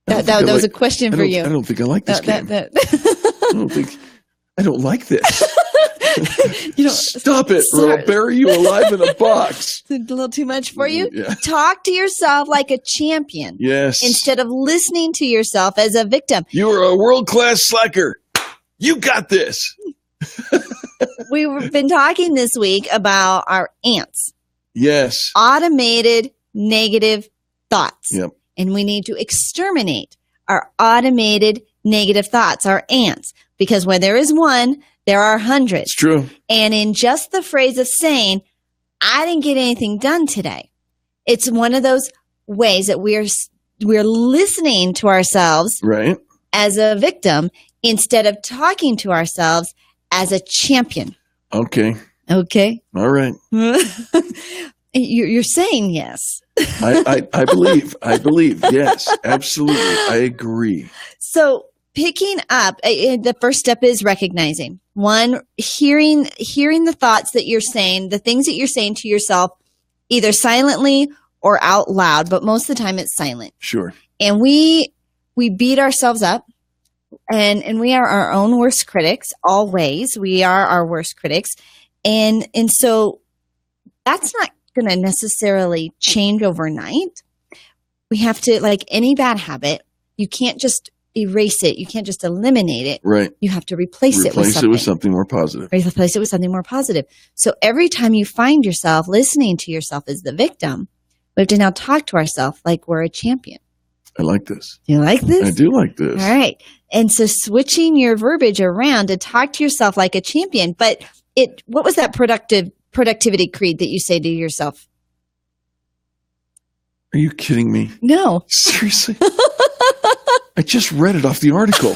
That was a question for you. I don't think I like this game. I don't like this. Stop it, or I'll bury you alive in a box. It's a little too much for you? Yeah. Talk to yourself like a champion. Yes. Instead of listening to yourself as a victim. You are a world-class slacker. You got this. We've been talking this week about our ants. Yes. Automated negative thoughts. Yep. And we need to exterminate our automated negative thoughts, our ants. Because where there is one, there are hundreds. It's true. And in just the phrase of saying, I didn't get anything done today, it's one of those ways that we're listening to ourselves as a victim instead of talking to ourselves as a champion. Okay. All right. You're saying yes. I believe. Yes, absolutely. I agree. So picking up, the first step is recognizing. One, hearing the thoughts that you're saying, the things that you're saying to yourself, either silently or out loud, but most of the time it's silent. Sure. And we beat ourselves up, and we are our own worst critics. Always, we are our worst critics, and so that's not going to necessarily change overnight. We have to, like any bad habit, you can't just erase it. You can't just eliminate it. Right. You have to replace it with something more positive. Replace it with something more positive. So every time you find yourself listening to yourself as the victim, we have to now talk to ourselves like we're a champion. I like this. You like this? I do like this. All right. And so switching your verbiage around to talk to yourself like a champion. But what was that productivity creed that you say to yourself? Are you kidding me? No. Seriously? I just read it off the article.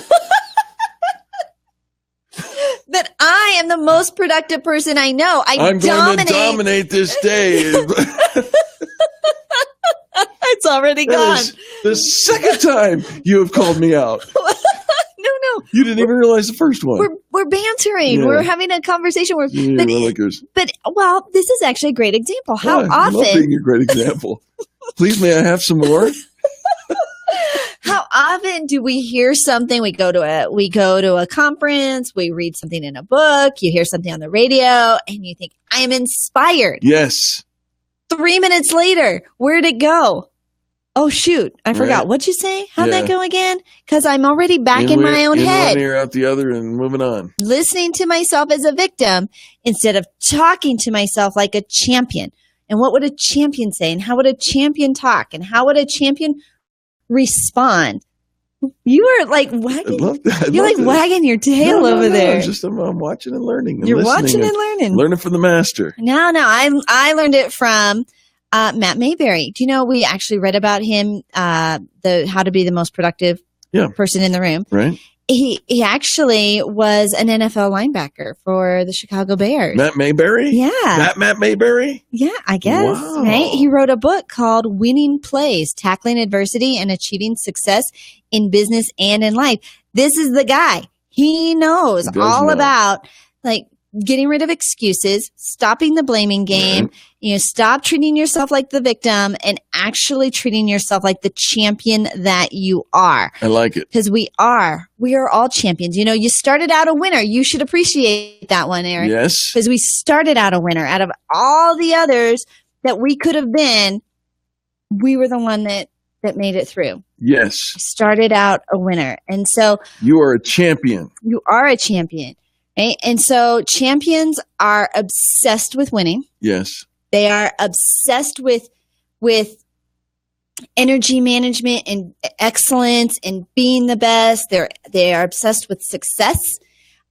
That I am the most productive person I know. I'm going to dominate this day. It's already gone. The second time you have called me out. No. You didn't even realize the first one. We're bantering. Yeah. We're having a conversation. But this is actually a great example. How often? I love being a great example. Please, may I have some more? How often do we hear something? We go to a conference, we read something in a book, you hear something on the radio, and you think, I am inspired. Yes. 3 minutes later, where'd it go? Oh, shoot. I forgot. Right. What'd you say? How'd Yeah. that go again? Because I'm already back in my own head. In one ear, out the other, and moving on. Listening to myself as a victim instead of talking to myself like a champion. And what would a champion say? And how would a champion talk? And how would a champion respond? You are like wagging. You're like wagging your tail over there. I'm watching and learning. And You're listening watching and learning. Learning from the master. No, I learned it from Matt Mayberry. Do you know we actually read about him? The how to be the most productive person in the room. Right. He actually was an NFL linebacker for the Chicago Bears. Matt Mayberry? Yeah. Matt Mayberry? Yeah, I guess. Wow. Right? He wrote a book called Winning Plays, Tackling Adversity and Achieving Success in Business and in Life. This is the guy. He knows all about like getting rid of excuses, stopping the blaming game, stop treating yourself like the victim and actually treating yourself like the champion that you are. I like it. Because we are all champions. You started out a winner. You should appreciate that one, Aaron. Yes. Because we started out a winner. Out of all the others that we could have been, we were the one that made it through. Yes. Started out a winner. And so you are a champion. You are a champion. Right? And so champions are obsessed with winning. Yes. They are obsessed with energy management and excellence and being the best. They are obsessed with success.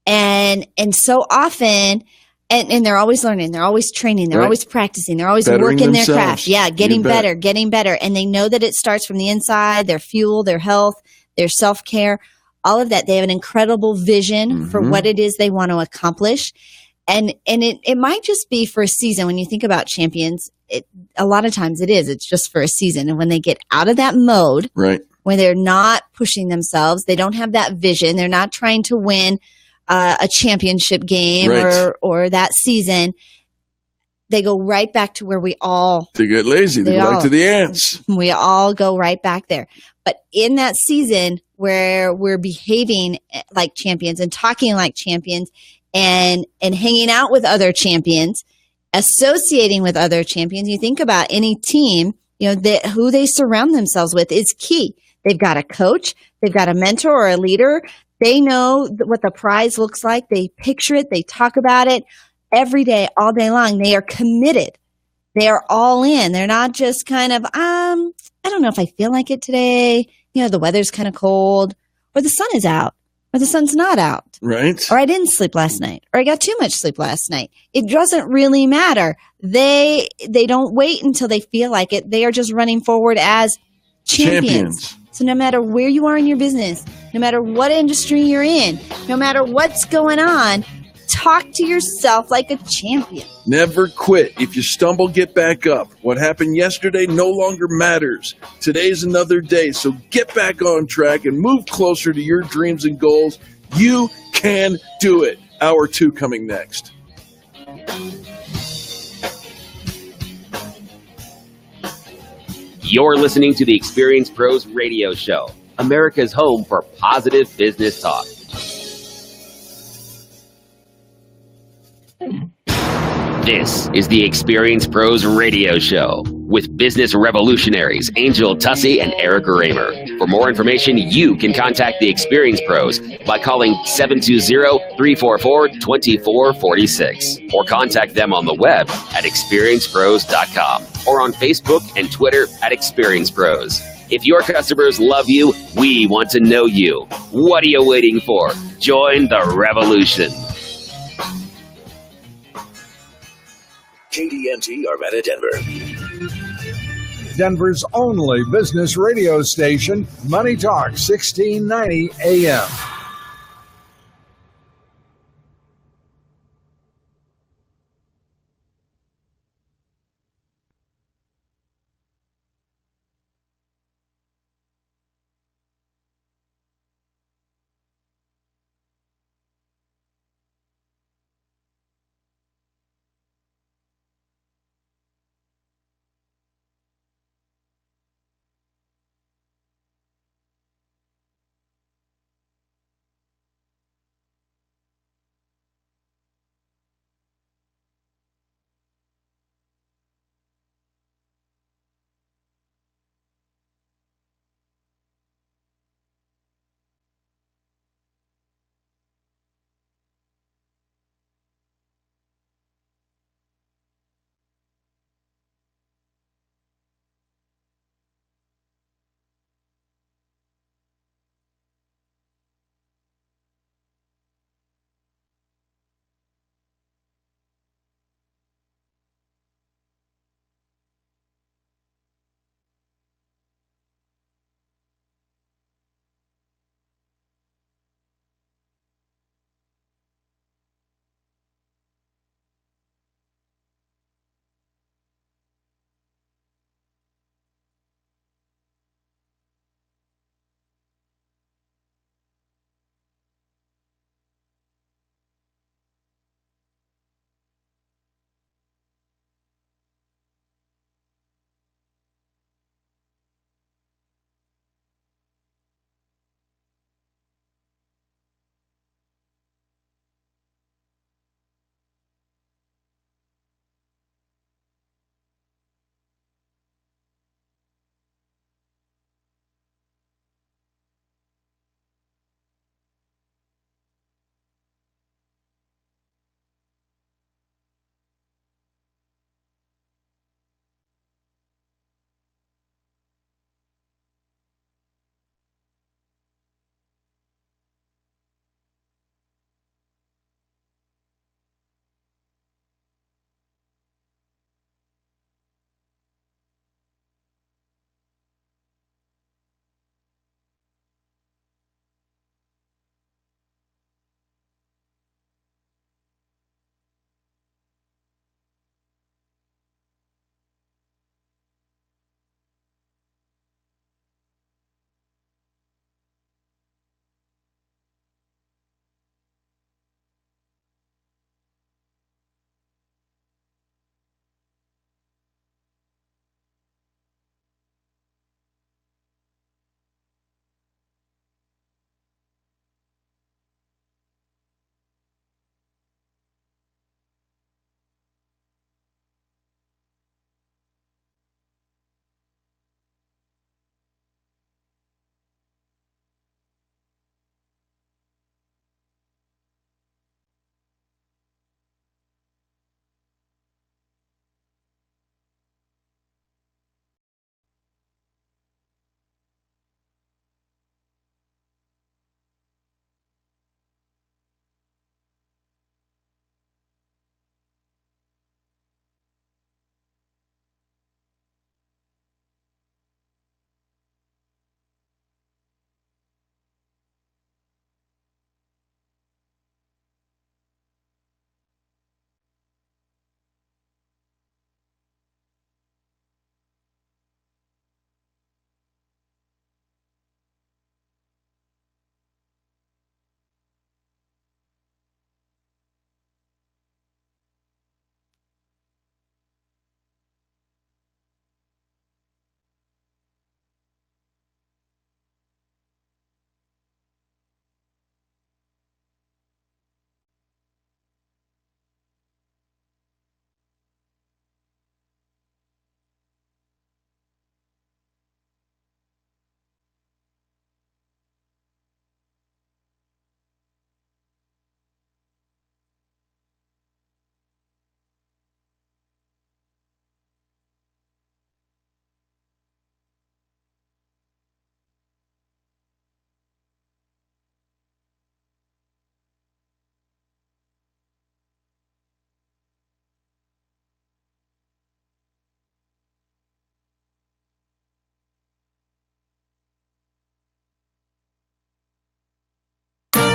And so often and they're always learning, they're always training, they're always practicing, they're always Bettering working themselves. their craft. Yeah, getting better. And they know that it starts from the inside, their fuel, their health, their self-care. All of that. They have an incredible vision for what it is they want to accomplish. And it might just be for a season. When you think about champions, a lot of times it's just for a season. And when they get out of that mode, right, when they're not pushing themselves, they don't have that vision, they're not trying to win a championship game or that season, they go right back to where they get lazy. They go back to the ants. We all go right back there. But in that season where we're behaving like champions and talking like champions and hanging out with other champions, associating with other champions, you think about any team, who they surround themselves with is key. They've got a coach, they've got a mentor or a leader. They know what the prize looks like. They picture it. They talk about it every day, all day long. They are committed. They are all in. They're not just kind of, I don't know if I feel like it today. The weather's kind of cold, or the sun is out, or the sun's not out. Right. Or I didn't sleep last night, or I got too much sleep last night. It doesn't really matter. They don't wait until they feel like it. They are just running forward as champions. So no matter where you are in your business, no matter what industry you're in, no matter what's going on, talk to yourself like a champion. Never quit. If you stumble, get back up. What happened yesterday no longer matters. Today's another day, so get back on track and move closer to your dreams and goals. You can do it. Hour 2 coming next. You're listening to the Experience Pros Radio Show, America's home for positive business talk. This is the Experience Pros Radio Show with business revolutionaries Angel Tussey and Eric Raymer. For more information, you can contact the Experience Pros by calling 720-344-2446 or contact them on the web at experiencepros.com or on Facebook and Twitter at Experience Pros. If your customers love you, we want to know you. What are you waiting for? Join the revolution. KDNT Arvada, Denver. Denver's only business radio station, Money Talk 1690 AM.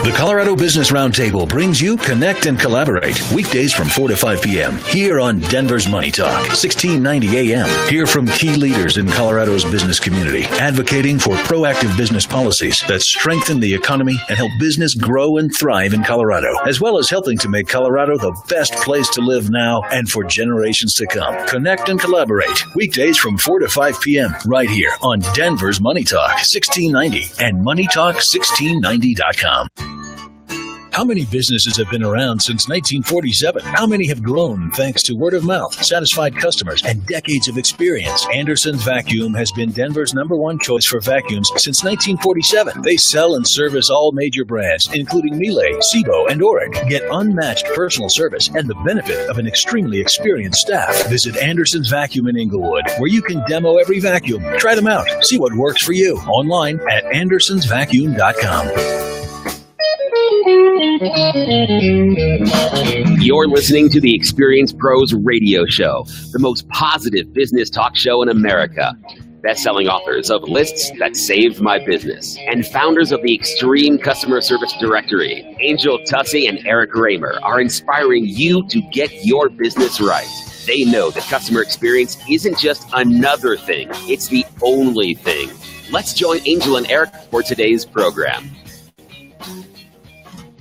The Colorado Business Roundtable brings you Connect and Collaborate weekdays from 4 to 5 p.m. here on Denver's Money Talk, 1690 a.m. Hear from key leaders in Colorado's business community, advocating for proactive business policies that strengthen the economy and help business grow and thrive in Colorado, as well as helping to make Colorado the best place to live now and for generations to come. Connect and Collaborate weekdays from 4 to 5 p.m. right here on Denver's Money Talk, 1690 and MoneyTalk1690.com. How many businesses have been around since 1947? How many have grown thanks to word of mouth, satisfied customers, and decades of experience? Anderson's Vacuum has been Denver's #1 choice for vacuums since 1947. They sell and service all major brands, including Miele, Sebo, and Oreck. Get unmatched personal service and the benefit of an extremely experienced staff. Visit Anderson's Vacuum in Inglewood, where you can demo every vacuum. Try them out. See what works for you. Online at andersonsvacuum.com. You're listening to the Experience Pros Radio Show, the most positive business talk show in America. Best-selling authors of Lists That Saved My Business and founders of the Extreme Customer Service Directory, Angel Tussey and Eric Raymer, are inspiring you to get your business right. They know that customer experience isn't just another thing, it's the only thing. Let's join Angel and Eric for today's program.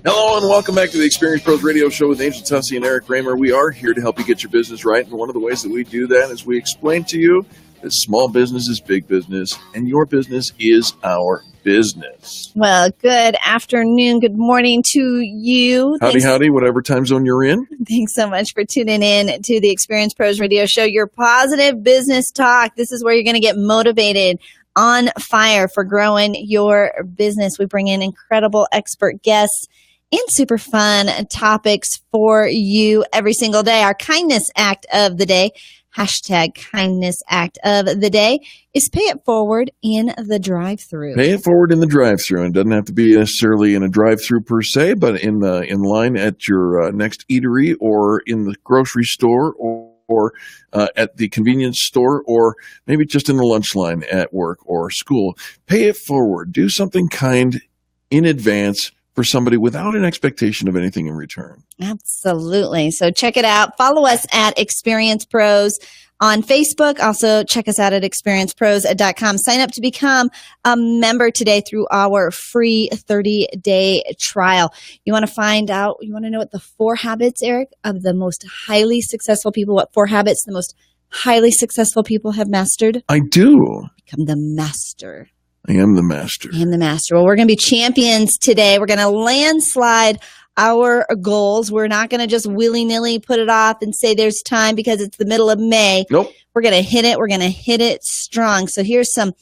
Hello and welcome back to the Experience Pros Radio Show with Angel Tussey and Eric Raymer. We are here to help you get your business right, and one of the ways that we do that is we explain to you that small business is big business, and your business is our business. Well, good afternoon, good morning to you. Howdy, whatever time zone you're in. Thanks so much for tuning in to the Experience Pros Radio Show, your positive business talk. This is where you're going to get motivated, on fire for growing your business. We bring in incredible expert guests and super fun topics for you every single day. Our kindness act of the day, hashtag kindness act of the day, is pay it forward in the drive-thru. Pay it forward in the drive-thru. It doesn't have to be necessarily in a drive-thru per se, but in line at your next eatery or in the grocery store or at the convenience store, or maybe just in the lunch line at work or school. Pay it forward. Do something kind in advance for somebody without an expectation of anything in return. Absolutely. So check it out. Follow us at Experience Pros on Facebook. Also check us out at experiencepros.com. Sign up to become a member today through our free 30-day trial. You want to know what the 4 habits, Eric, of the most highly successful people, what 4 habits the most highly successful people have mastered? I do. Become the master. I am the master. I am the master. Well, we're going to be champions today. We're going to landslide our goals. We're not going to just willy-nilly put it off and say there's time because it's the middle of May. Nope. We're going to hit it. We're going to hit it strong. So here's some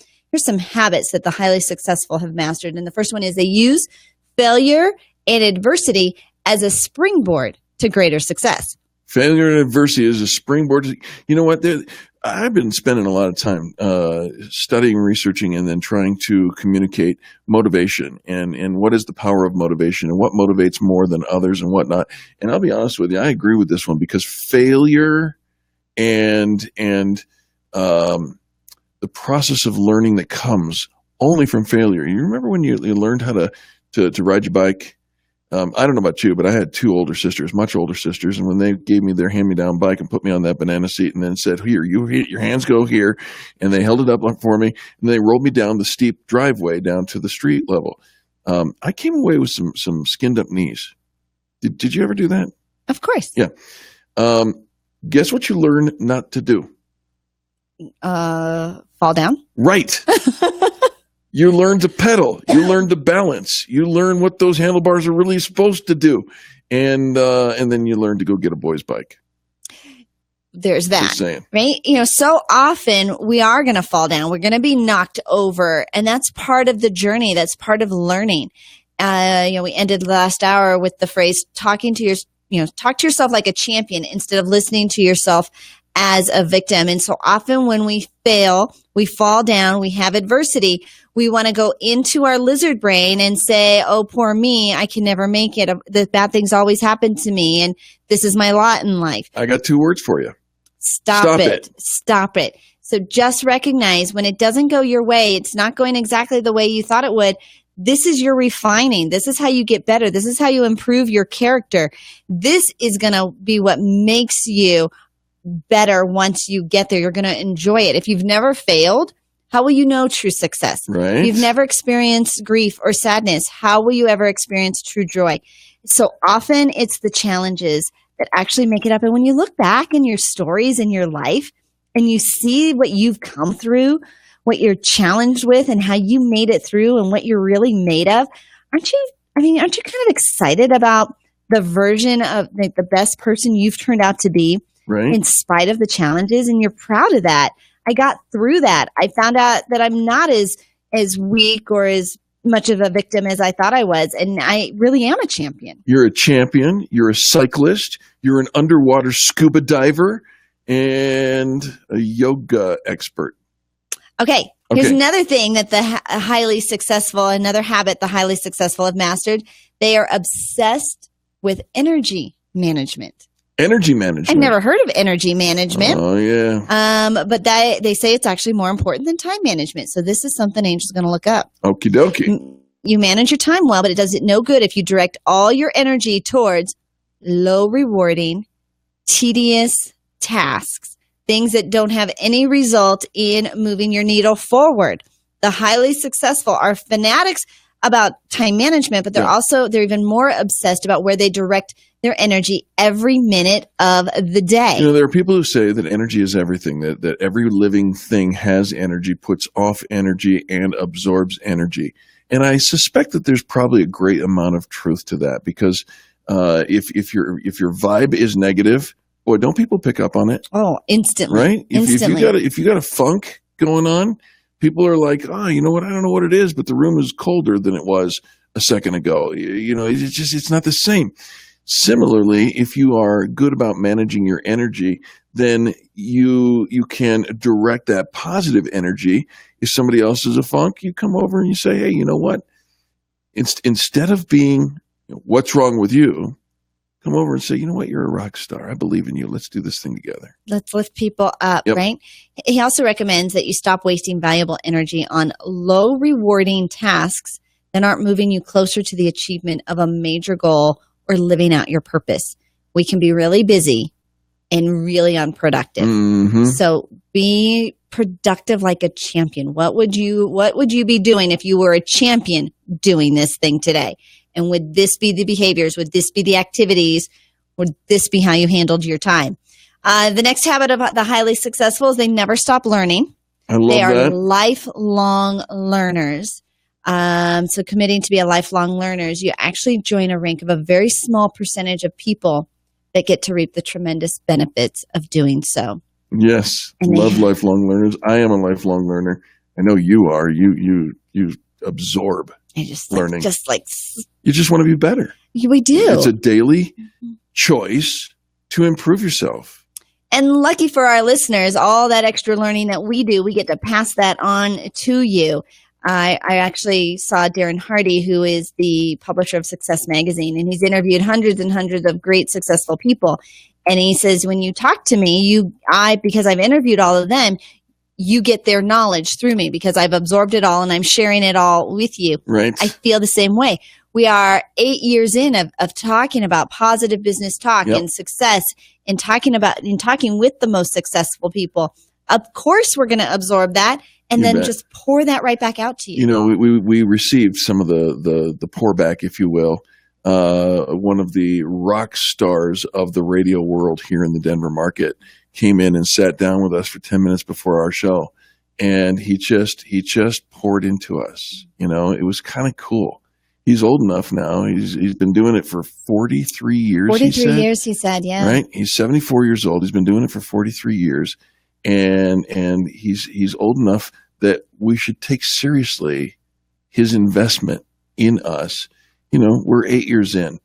habits that the highly successful have mastered. And the first one is they use failure and adversity as a springboard to greater success. Failure and adversity is a springboard. You know what? I've been spending a lot of time studying, researching, and then trying to communicate motivation and what is the power of motivation and what motivates more than others and whatnot. And I'll be honest with you, I agree with this one because failure and the process of learning that comes only from failure. You remember when you learned how to ride your bike? I don't know about you, but I had 2 older sisters, much older sisters, and when they gave me their hand-me-down bike and put me on that banana seat and then said, here, your hands go here, and they held it up for me, and they rolled me down the steep driveway down to the street level. I came away with some skinned-up knees. Did you ever do that? Of course. Yeah. Guess what you learn not to do? Fall down? Right. You learn to pedal. You learn to balance. You learn what those handlebars are really supposed to do. And then you learn to go get a boy's bike. There's that, Just saying. Right? So often we are going to fall down. We're going to be knocked over. And that's part of the journey. That's part of learning. We ended last hour with the phrase, talk to yourself like a champion instead of listening to yourself as a victim. And so often when we fail, we fall down, we have adversity, we want to go into our lizard brain and say, oh, poor me, I can never make it. The bad things always happen to me, and this is my lot in life. I got 2 words for you. Stop it. Stop it. So just recognize when it doesn't go your way, it's not going exactly the way you thought it would, This is your refining. This is how you get better. This is how you improve your character. This is going to be what makes you better once you get there. You're going to enjoy it. If you've never failed, how will you know true success? Right. If you've never experienced grief or sadness, how will you ever experience true joy? So often it's the challenges that actually make it up. And when you look back in your stories in your life and you see what you've come through, what you're challenged with and how you made it through and what you're really made of, aren't you kind of excited about the version of the best person you've turned out to be, right, in spite of the challenges? And you're proud of that. I got through that. I found out that I'm not as weak or as much of a victim as I thought I was. And I really am a champion. You're a champion. You're a cyclist. You're an underwater scuba diver and a yoga expert. Okay. Here's another thing that the highly successful have mastered. They are obsessed with energy management. Energy management. I've never heard of energy management. Oh, yeah. But they say it's actually more important than time management. So this is something Angel's going to look up. Okie dokie. You manage your time well, but it does it no good if you direct all your energy towards low rewarding, tedious tasks, things that don't have any result in moving your needle forward. The highly successful are fanatics about time management, but they're even more obsessed about where they direct their energy every minute of the day. You know, there are people who say that energy is everything, that every living thing has energy, puts off energy, and absorbs energy. And I suspect that there's probably a great amount of truth to that, because if your vibe is negative, boy, don't people pick up on it? Oh, instantly. Right? Instantly. If you got a funk going on, people are like, oh, you know what? I don't know what it is, but the room is colder than it was a second ago. You know, it's not the same. Similarly, if you are good about managing your energy, then you can direct that positive energy. If somebody else is a funk, you come over and you say, hey, you know what? Instead of being, what's wrong with you? Come over and say, you know what? You're a rock star. I believe in you. Let's do this thing together. Let's lift people up, right? He also recommends that you stop wasting valuable energy on low rewarding tasks that aren't moving you closer to the achievement of a major goal or living out your purpose. We can be really busy and really unproductive. Mm-hmm. So be productive like a champion. What would you be doing if you were a champion doing this thing today? And would this be the behaviors? Would this be the activities? Would this be how you handled your time? The next habit of the highly successful is they never stop learning. I love they are that. lifelong learners. So committing to be a lifelong learners, you actually join a rank of a very small percentage of people that get to reap the tremendous benefits of doing so. Yes. Love lifelong learners. I am a lifelong learner. I know you are. You absorb learning. You just want to be better. We do. It's a daily choice to improve yourself. And lucky for our listeners, all that extra learning that we do, we get to pass that on to you. I actually saw Darren Hardy, who is the publisher of Success Magazine, and he's interviewed hundreds and hundreds of great successful people. And he says, when you talk to me, because I've interviewed all of them, you get their knowledge through me because I've absorbed it all and I'm sharing it all with you. Right. I feel the same way. We are 8 years in of talking about positive business talk and success and talking with the most successful people. Of course, we're going to absorb that and then just pour that right back out to you. You know, we received some of the pour back, if you will. One of the rock stars of the radio world here in the Denver market came in and sat down with us for 10 minutes before our show. And he just poured into us. You know, it was kind of cool. He's old enough now. He's been doing it for 43 years. 43 years, he said, yeah. Right? He's 74 years old. He's been doing it for 43 years. And he's old enough that we should take seriously his investment in us. You know, we're 8 years in.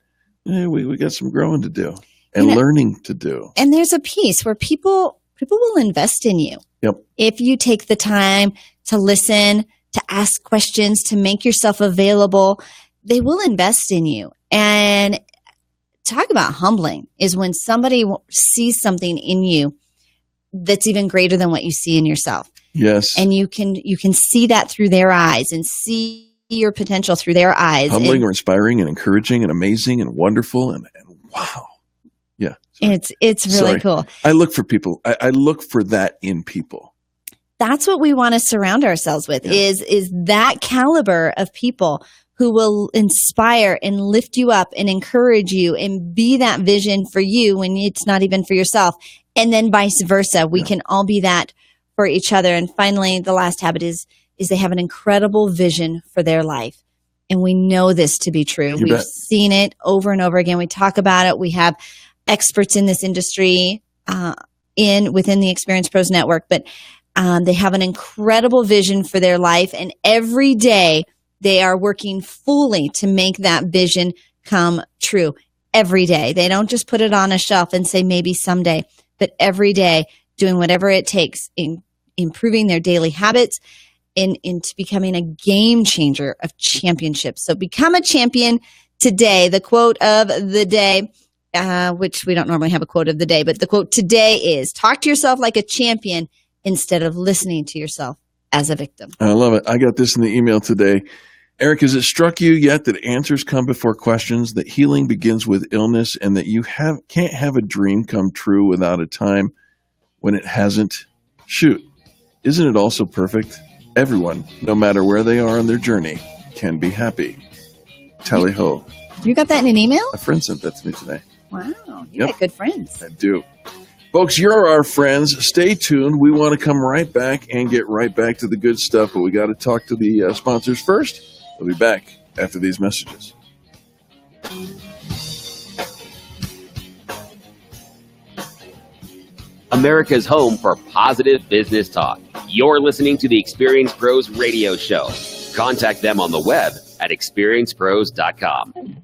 We got some growing to do and learning to do. And there's a piece where people will invest in you. Yep. If you take the time to listen, to ask questions, to make yourself available, they will invest in you. And talk about humbling is when somebody sees something in you that's even greater than what you see in yourself. Yes. And you can see that through their eyes and see your potential through their eyes. Humbling or inspiring and encouraging and amazing and wonderful and wow. Yeah. It's really cool. I look for people. I look for that in people. That's what we want to surround ourselves with is that caliber of people who will inspire and lift you up and encourage you and be that vision for you when it's not even for yourself. And then vice versa. We can all be that for each other. And finally, the last habit is they have an incredible vision for their life. And we know this to be true. We've seen it over and over again. We talk about it. We have experts in this industry within the Experience Pros Network, but they have an incredible vision for their life. And every day they are working fully to make that vision come true. Every day. They don't just put it on a shelf and say maybe someday, but every day doing whatever it takes in improving their daily habits and into becoming a game changer of championships. So become a champion today. The quote of the day, which we don't normally have a quote of the day, but the quote today is, talk to yourself like a champion instead of listening to yourself as a victim. I love it. I got this in the email today. Eric, has it struck you yet that answers come before questions, that healing begins with illness, and that you can't have a dream come true without a time when it hasn't? Shoot, isn't it also perfect? Everyone, no matter where they are on their journey, can be happy. Tally ho. You got that in an email? A friend sent that to me today. Wow, you got good friends. I do. Folks, you're our friends. Stay tuned. We want to come right back and get right back to the good stuff, but we got to talk to the sponsors first. We'll be back after these messages. America's home for positive business talk. You're listening to the Experience Pros radio show. Contact them on the web at experiencepros.com.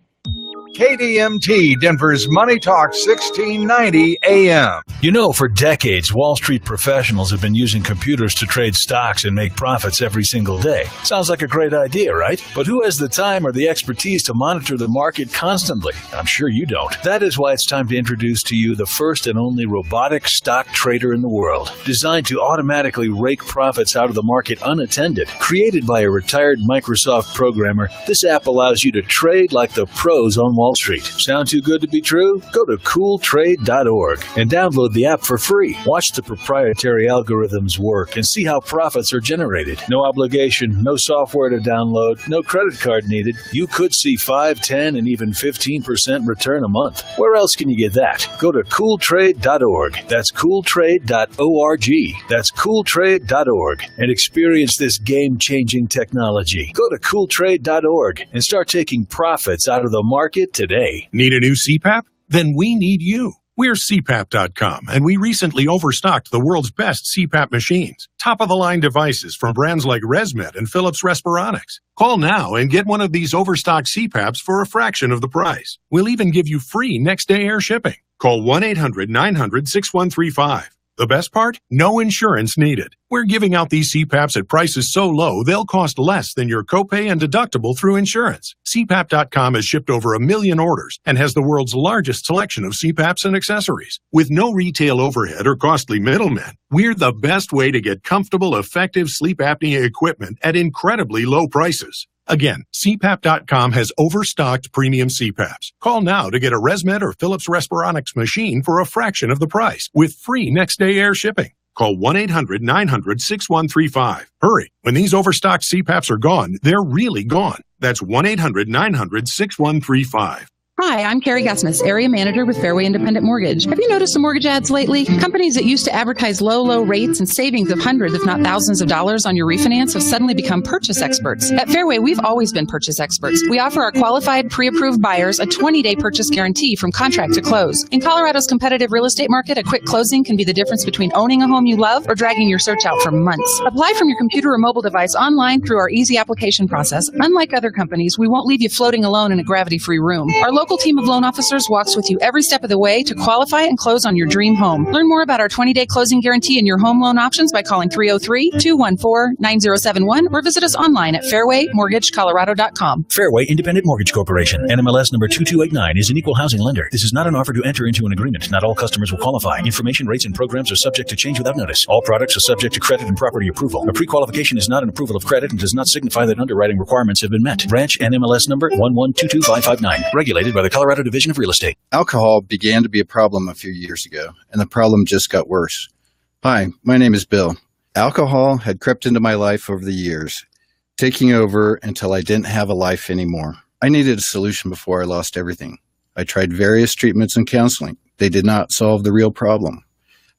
KDMT, Denver's Money Talk 1690 AM. You know, for decades, Wall Street professionals have been using computers to trade stocks and make profits every single day. Sounds like a great idea, right? But who has the time or the expertise to monitor the market constantly? I'm sure you don't. That is why it's time to introduce to you the first and only robotic stock trader in the world. Designed to automatically rake profits out of the market unattended. Created by a retired Microsoft programmer, this app allows you to trade like the pros on Wall Street. Sound too good to be true? Go to cooltrade.org and download the app for free. Watch the proprietary algorithms work and see how profits are generated. No obligation, no software to download, no credit card needed. You could see 5, 10, and even 15% return a month. Where else can you get that? Go to cooltrade.org. That's cooltrade.org. That's cooltrade.org and experience this game-changing technology. Go to cooltrade.org and start taking profits out of the market today. Need a new CPAP? Then we need you. We're CPAP.com, and we recently overstocked the world's best CPAP machines. Top-of-the-line devices from brands like ResMed and Philips Respironics. Call now and get one of these overstocked CPAPs for a fraction of the price. We'll even give you free next-day air shipping. Call 1-800-900-6135. The best part? No insurance needed. We're giving out these CPAPs at prices so low, they'll cost less than your copay and deductible through insurance. CPAP.com has shipped over 1 million orders and has the world's largest selection of CPAPs and accessories. With no retail overhead or costly middlemen, we're the best way to get comfortable, effective sleep apnea equipment at incredibly low prices. Again, CPAP.com has overstocked premium CPAPs. Call now to get a ResMed or Philips Respironics machine for a fraction of the price with free next-day air shipping. Call 1-800-900-6135. Hurry. When these overstocked CPAPs are gone, they're really gone. That's 1-800-900-6135. Hi, I'm Carrie Gusmus, Area Manager with Fairway Independent Mortgage. Have you noticed the mortgage ads lately? Companies that used to advertise low rates and savings of hundreds, if not thousands of dollars on your refinance have suddenly become purchase experts. At Fairway, we've always been purchase experts. We offer our qualified, pre-approved buyers a 20-day purchase guarantee from contract to close. In Colorado's competitive real estate market, a quick closing can be the difference between owning a home you love or dragging your search out for months. Apply from your computer or mobile device online through our easy application process. Unlike other companies, we won't leave you floating alone in a gravity-free room. Our local team of loan officers walks with you every step of the way to qualify and close on your dream home. Learn more about our 20-day closing guarantee and your home loan options by calling 303-214-9071 or visit us online at fairwaymortgagecolorado.com. Fairway Independent Mortgage Corporation, NMLS number 2289, is an equal housing lender. This is not an offer to enter into an agreement. Not all customers will qualify. Information, rates, and programs are subject to change without notice. All products are subject to credit and property approval. A pre-qualification is not an approval of credit and does not signify that underwriting requirements have been met. Branch NMLS number 1122559. Regulated by the Colorado Division of Real Estate. Alcohol began to be a problem a few years ago, and the problem just got worse. Hi, my name is Bill. Alcohol had crept into my life over the years, taking over until I didn't have a life anymore. I needed a solution before I lost everything. I tried various treatments and counseling. They did not solve the real problem.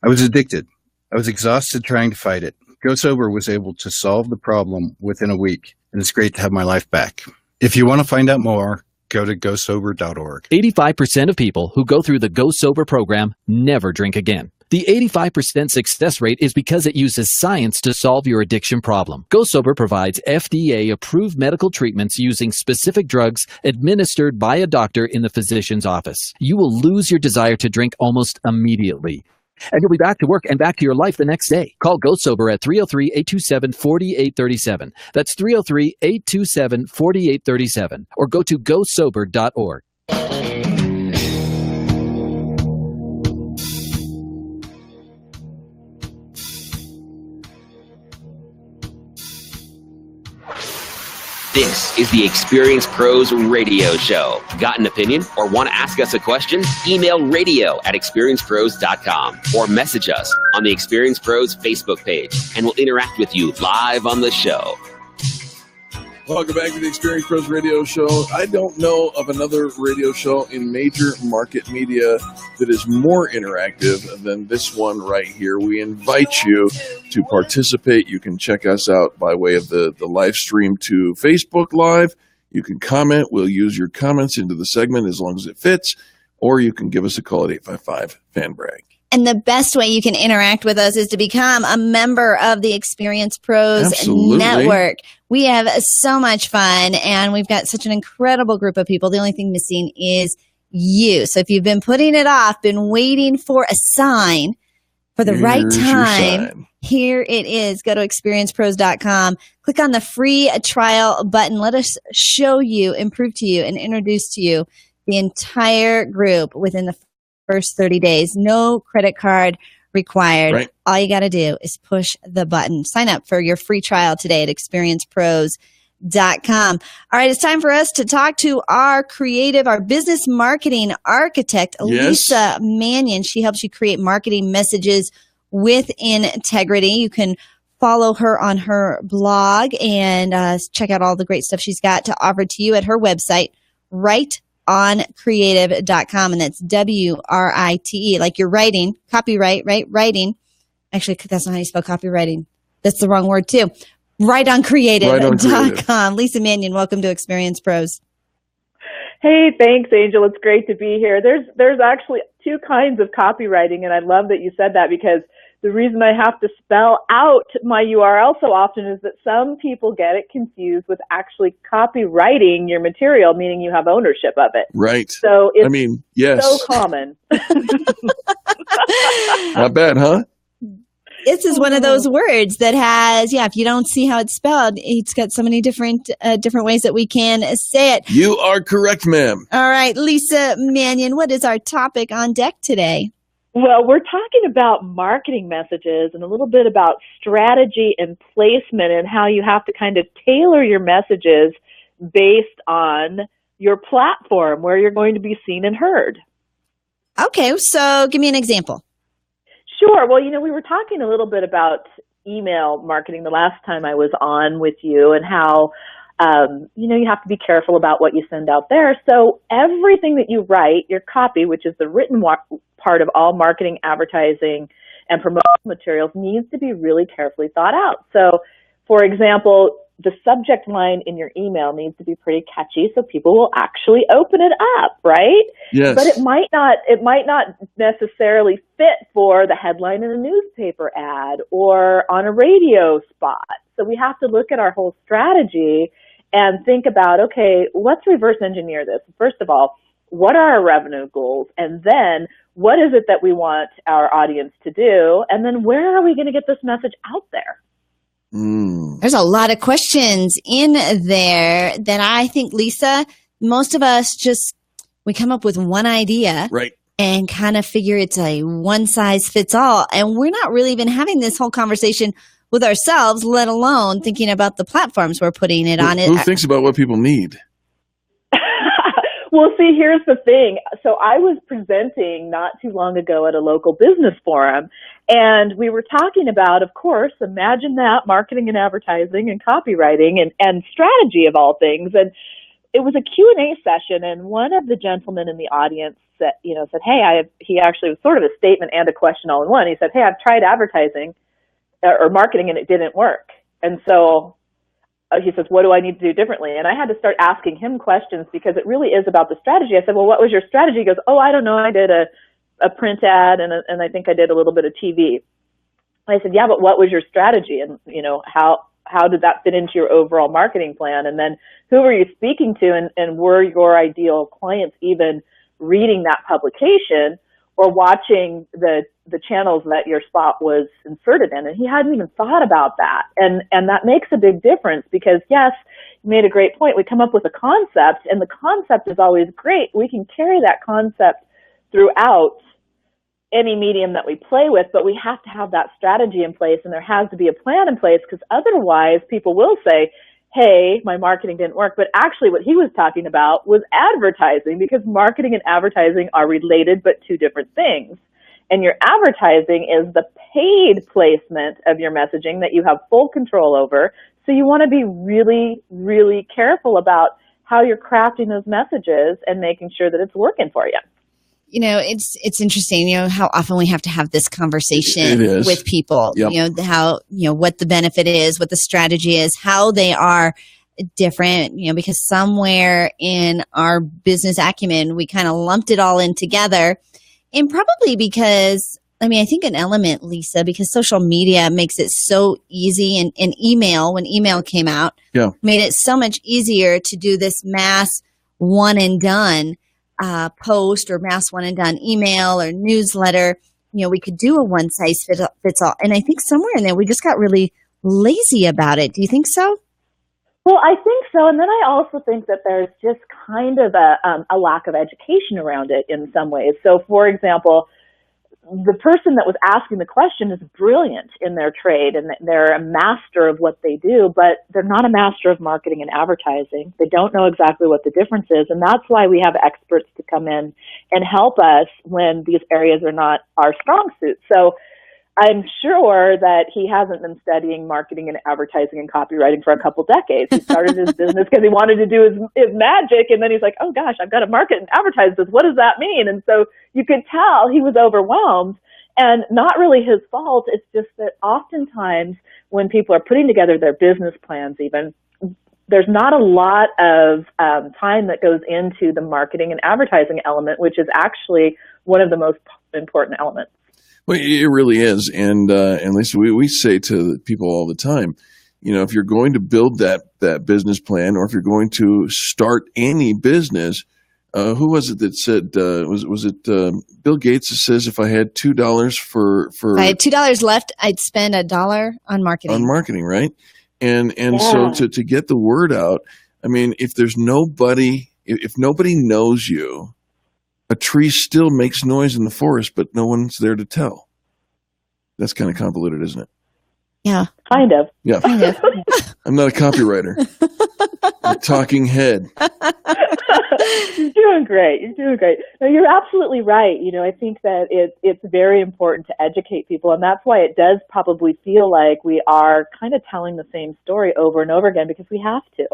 I was addicted. I was exhausted trying to fight it. Go Sober was able to solve the problem within a week, and it's great to have my life back. If you want to find out more, go to gosober.org. 85% of people who go through the Go Sober program never drink again. The 85% success rate is because it uses science to solve your addiction problem. Go Sober provides FDA-approved medical treatments using specific drugs administered by a doctor in the physician's office. You will lose your desire to drink almost immediately, and you'll be back to work and back to your life the next day. Call Go Sober at 303-827-4837. That's 303-827-4837. Or go to gosober.org. This is the Experience Pros Radio Show. Got an opinion or want to ask us a question? Email radio@experiencepros.com or message us on the Experience Pros Facebook page, and we'll interact with you live on the show. Welcome back to the Experience Pros Radio Show. I don't know of another radio show in major market media that is more interactive than this one right here. We invite you to participate. You can check us out by way of the live stream to Facebook Live. You can comment. We'll use your comments into the segment as long as it fits. Or you can give us a call at 855-FAN-BRAG. And the best way you can interact with us is to become a member of the Experience Pros Absolutely. Network. We have so much fun, and we've got such an incredible group of people. The only thing missing is you. So if you've been putting it off, been waiting for a sign for the right time, here it is. Go to experiencepros.com. Click on the free trial button. Let us show you, improve to you, and introduce to you the entire group within the first 30 days. No credit card required. Right. All you got to do is push the button. Sign up for your free trial today at experiencepros.com. All right, it's time for us to talk to our business marketing architect, Yes. Lisa Mannion. She helps you create marketing messages with integrity. You can follow her on her blog and check out all the great stuff she's got to offer to you at her website, writeoncreative.com, and that's WRITE, like you're writing, copyright, right? Writing. Actually, that's not how you spell copywriting. That's the wrong word too. Writeoncreative.com. Lisa Mannion, welcome to Experience Pros. Hey, thanks, Angel. It's great to be here. There's actually two kinds of copywriting, and I love that you said that, because the reason I have to spell out my URL so often is that some people get it confused with actually copywriting your material, meaning you have ownership of it. Right. So it's yes. so common. Not bad, huh? This is one of those words that has, if you don't see how it's spelled, it's got so many different ways that we can say it. You are correct, ma'am. All right, Lisa Mannion, what is our topic on deck today? Well, we're talking about marketing messages and a little bit about strategy and placement and how you have to kind of tailor your messages based on your platform where you're going to be seen and heard. Okay, so give me an example. Sure. Well, we were talking a little bit about email marketing the last time I was on with you, and how, you have to be careful about what you send out there. So everything that you write, your copy, which is the written part of all marketing, advertising, and promotional materials, needs to be really carefully thought out. So, for example, the subject line in your email needs to be pretty catchy so people will actually open it up, right? Yes. But it might not necessarily fit for the headline in a newspaper ad or on a radio spot. So we have to look at our whole strategy and think about, okay, let's reverse engineer this. First of all, what are our revenue goals? And then what is it that we want our audience to do? And then where are we going to get this message out there? There's a lot of questions in there that I think, Lisa, most of us we come up with one idea. Right. And kind of figure it's a one size fits all. And we're not really even having this whole conversation with ourselves, let alone thinking about the platforms we're putting it on. Who thinks about what people need? Well, see, here's the thing. So I was presenting not too long ago at a local business forum, and we were talking about, of course, imagine that, marketing and advertising and copywriting and strategy of all things. And it was a Q&A session, and one of the gentlemen in the audience said, hey, he actually was sort of a statement and a question all in one. He said, hey, I've tried advertising or marketing and it didn't work. And so he says, what do I need to do differently? And I had to start asking him questions because it really is about the strategy. I said, well, what was your strategy? He goes, oh, I don't know. I did a print ad and I think I did a little bit of TV. I said, yeah, but what was your strategy? And, how did that fit into your overall marketing plan? And then who were you speaking to, and were your ideal clients even reading that publication or watching the channels that your spot was inserted in? And he hadn't even thought about that. And that makes a big difference because, yes, you made a great point. We come up with a concept, and the concept is always great. We can carry that concept throughout any medium that we play with, but we have to have that strategy in place, and there has to be a plan in place, because otherwise people will say, hey, my marketing didn't work. But actually what he was talking about was advertising, because marketing and advertising are related but two different things. And your advertising is the paid placement of your messaging that you have full control over. So you want to be really, really careful about how you're crafting those messages and making sure that it's working for you. It's interesting, how often we have to have this conversation with people, Yep. How, what the benefit is, what the strategy is, how they are different, because somewhere in our business acumen, we kind of lumped it all in together. And probably because, I think an element, Lisa, because social media makes it so easy, and email, when email came out, made it so much easier to do this mass one and done post or mass one and done email or newsletter. We could do a one size fits all. And I think somewhere in there, we just got really lazy about it. Do you think so? Well, I think so. And then I also think that there's just kind of a lack of education around it in some ways. So, for example, the person that was asking the question is brilliant in their trade, and they're a master of what they do, but they're not a master of marketing and advertising. They don't know exactly what the difference is. And that's why we have experts to come in and help us when these areas are not our strong suit. So I'm sure that he hasn't been studying marketing and advertising and copywriting for a couple decades. He started his business because he wanted to do his magic, and then he's like, oh gosh, I've got to market and advertise this. What does that mean? And so you could tell he was overwhelmed, and not really his fault. It's just that oftentimes when people are putting together their business plans even, there's not a lot of time that goes into the marketing and advertising element, which is actually one of the most important elements. Well, it really is. And Lisa, we say to people all the time, if you're going to build that business plan, or if you're going to start any business, who was it that said, was it Bill Gates that says, if I had $2 for if I had $2 left, I'd spend $1 on marketing. On marketing, right? And so to get the word out, if there's nobody, if nobody knows you, a tree still makes noise in the forest, but no one's there to tell. That's kind of convoluted, isn't it? Yeah. Kind of. Yeah. Kind of. I'm not a copywriter. I'm a talking head. You're doing great. You're doing great. No, you're absolutely right. I think that it's very important to educate people, and that's why it does probably feel like we are kind of telling the same story over and over again, because we have to.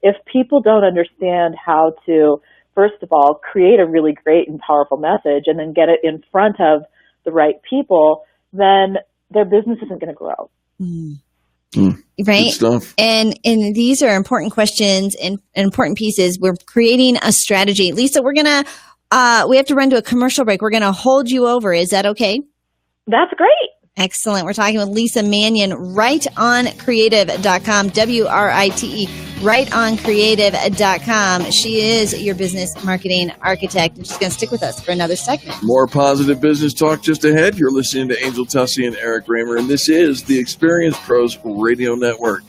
If people don't understand how to, first of all, create a really great and powerful message and then get it in front of the right people, then their business isn't going to grow. Right. Good stuff. And these are important questions and important pieces. We're creating a strategy. Lisa, we have to run to a commercial break. We're going to hold you over. Is that okay? That's great. Excellent. We're talking with Lisa Manion, right on creative.com, WRITE rightoncreative.com. She is your business marketing architect, and she's going to stick with us for another segment. More positive business talk just ahead. You're listening to Angel Tussey and Eric Raymer, and this is the Experience Pros Radio Network.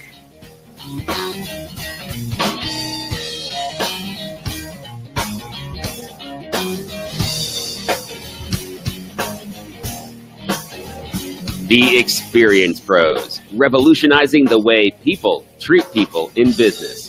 The Experience Pros, revolutionizing the way people treat people in business.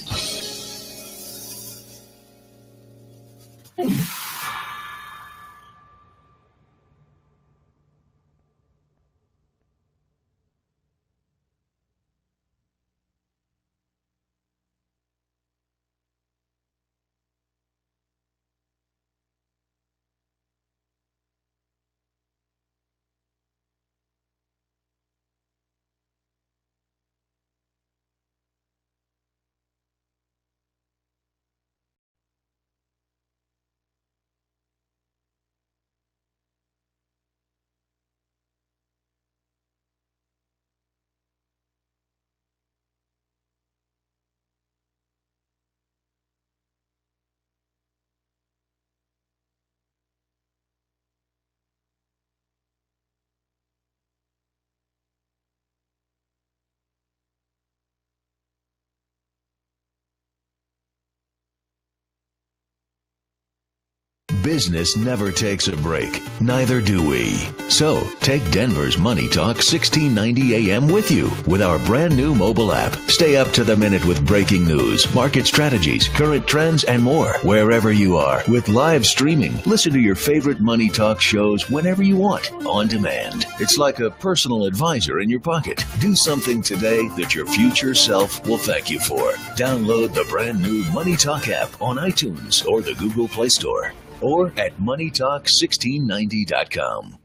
Business never takes a break. Neither do we. So, take Denver's Money Talk 1690 AM with you with our brand new mobile app. Stay up to the minute with breaking news, market strategies, current trends, and more wherever you are. With live streaming, listen to your favorite Money Talk shows whenever you want, on demand. It's like a personal advisor in your pocket. Do something today that your future self will thank you for. Download the brand new Money Talk app on iTunes or the Google Play Store, or at moneytalk1690.com.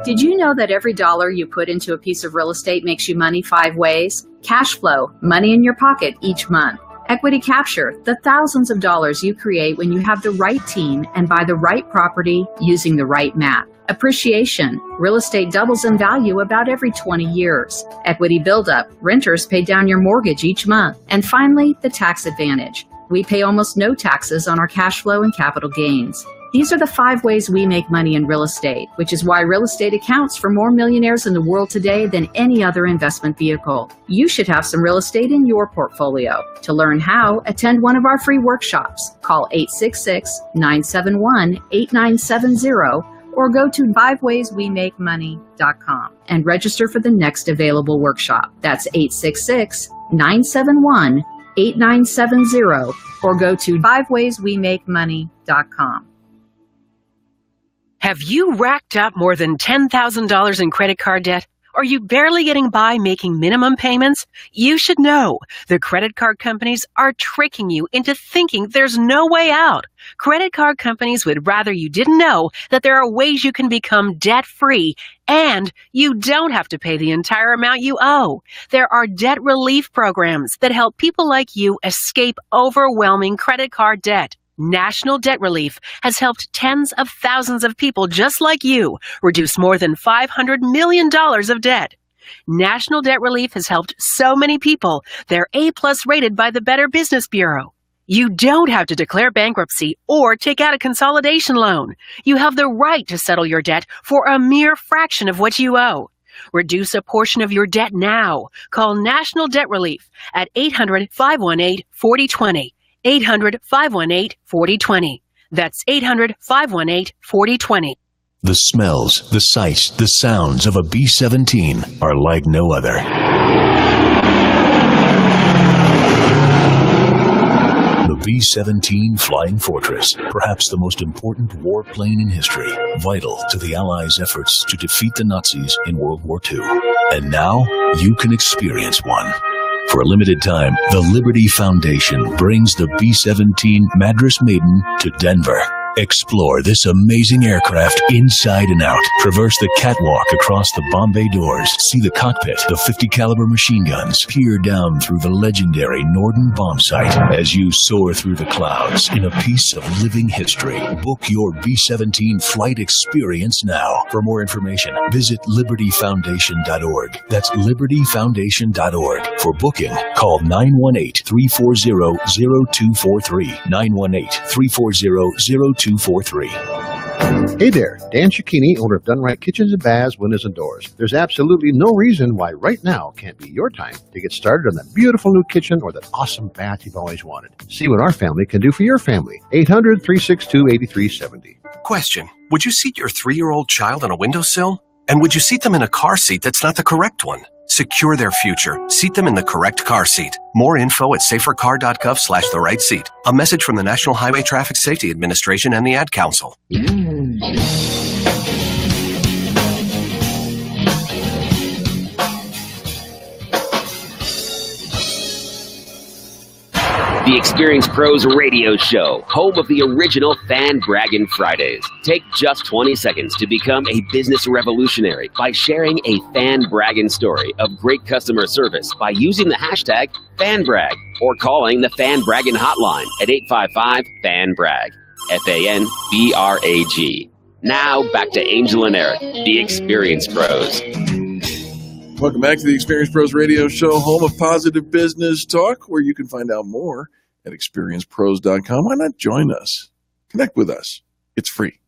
Did you know that every dollar you put into a piece of real estate makes you money 5 ways? Cash flow, money in your pocket each month. Equity capture, the thousands of dollars you create when you have the right team and buy the right property using the right map. Appreciation, real estate doubles in value about every 20 years. Equity buildup, renters pay down your mortgage each month. And finally, the tax advantage. We pay almost no taxes on our cash flow and capital gains. These are the 5 ways we make money in real estate, which is why real estate accounts for more millionaires in the world today than any other investment vehicle. You should have some real estate in your portfolio. To learn how, attend one of our free workshops. Call 866-971-8970 or go to 5wayswemake.money.com and register for the next available workshop. That's 866-971-8970 or go to 5wayswemake.money.com. Have you racked up more than $10,000 in credit card debt? Are you barely getting by making minimum payments? You should know the credit card companies are tricking you into thinking there's no way out. Credit card companies would rather you didn't know that there are ways you can become debt-free and you don't have to pay the entire amount you owe. There are debt relief programs that help people like you escape overwhelming credit card debt. National Debt Relief has helped tens of thousands of people just like you reduce more than $500 million of debt. National Debt Relief has helped so many people, they're A-plus rated by the Better Business Bureau. You don't have to declare bankruptcy or take out a consolidation loan. You have the right to settle your debt for a mere fraction of what you owe. Reduce a portion of your debt now. Call National Debt Relief at 800-518-4020. 800-518-4020. That's 800-518-4020. The smells, the sights, the sounds of a B-17 are like no other. The B-17 Flying Fortress, perhaps the most important warplane in history, vital to the Allies' efforts to defeat the Nazis in World War II. And now you can experience one. For a limited time, the Liberty Foundation brings the B-17 Madras Maiden to Denver. Explore this amazing aircraft inside and out. Traverse the catwalk across the Bombay doors. See the cockpit, the 50 caliber machine guns. Peer down through the legendary Norden bomb site as you soar through the clouds in a piece of living history. Book your B-17 flight experience now. For more information, visit libertyfoundation.org. That's libertyfoundation.org. For booking, call 918-340-0243. 918-340-0243. Hey there, Dan Cicchini, owner of Done Right Kitchens and Baths, Windows and Doors. There's absolutely no reason why right now can't be your time to get started on that beautiful new kitchen or that awesome bath you've always wanted. See what our family can do for your family. 800-362-8370. Question. Would you seat your 3-year-old child on a windowsill? And would you seat them in a car seat that's not the correct one? Secure their future. Seat them in the correct car seat. More info at safercar.gov/the-right-seat. A message from the National Highway Traffic Safety Administration and the Ad Council. The Experience Pros Radio Show, home of the original Fan Braggin' Fridays. Take just 20 seconds to become a business revolutionary by sharing a Fan Braggin' story of great customer service by using the hashtag FanBrag or calling the Fan Braggin' hotline at 855-FAN-BRAG, FANBRAG. Now back to Angel and Eric, the Experience Pros. Welcome back to the Experience Pros Radio Show, home of positive business talk, where you can find out more at experiencepros.com. Why not join us? Connect with us. It's free.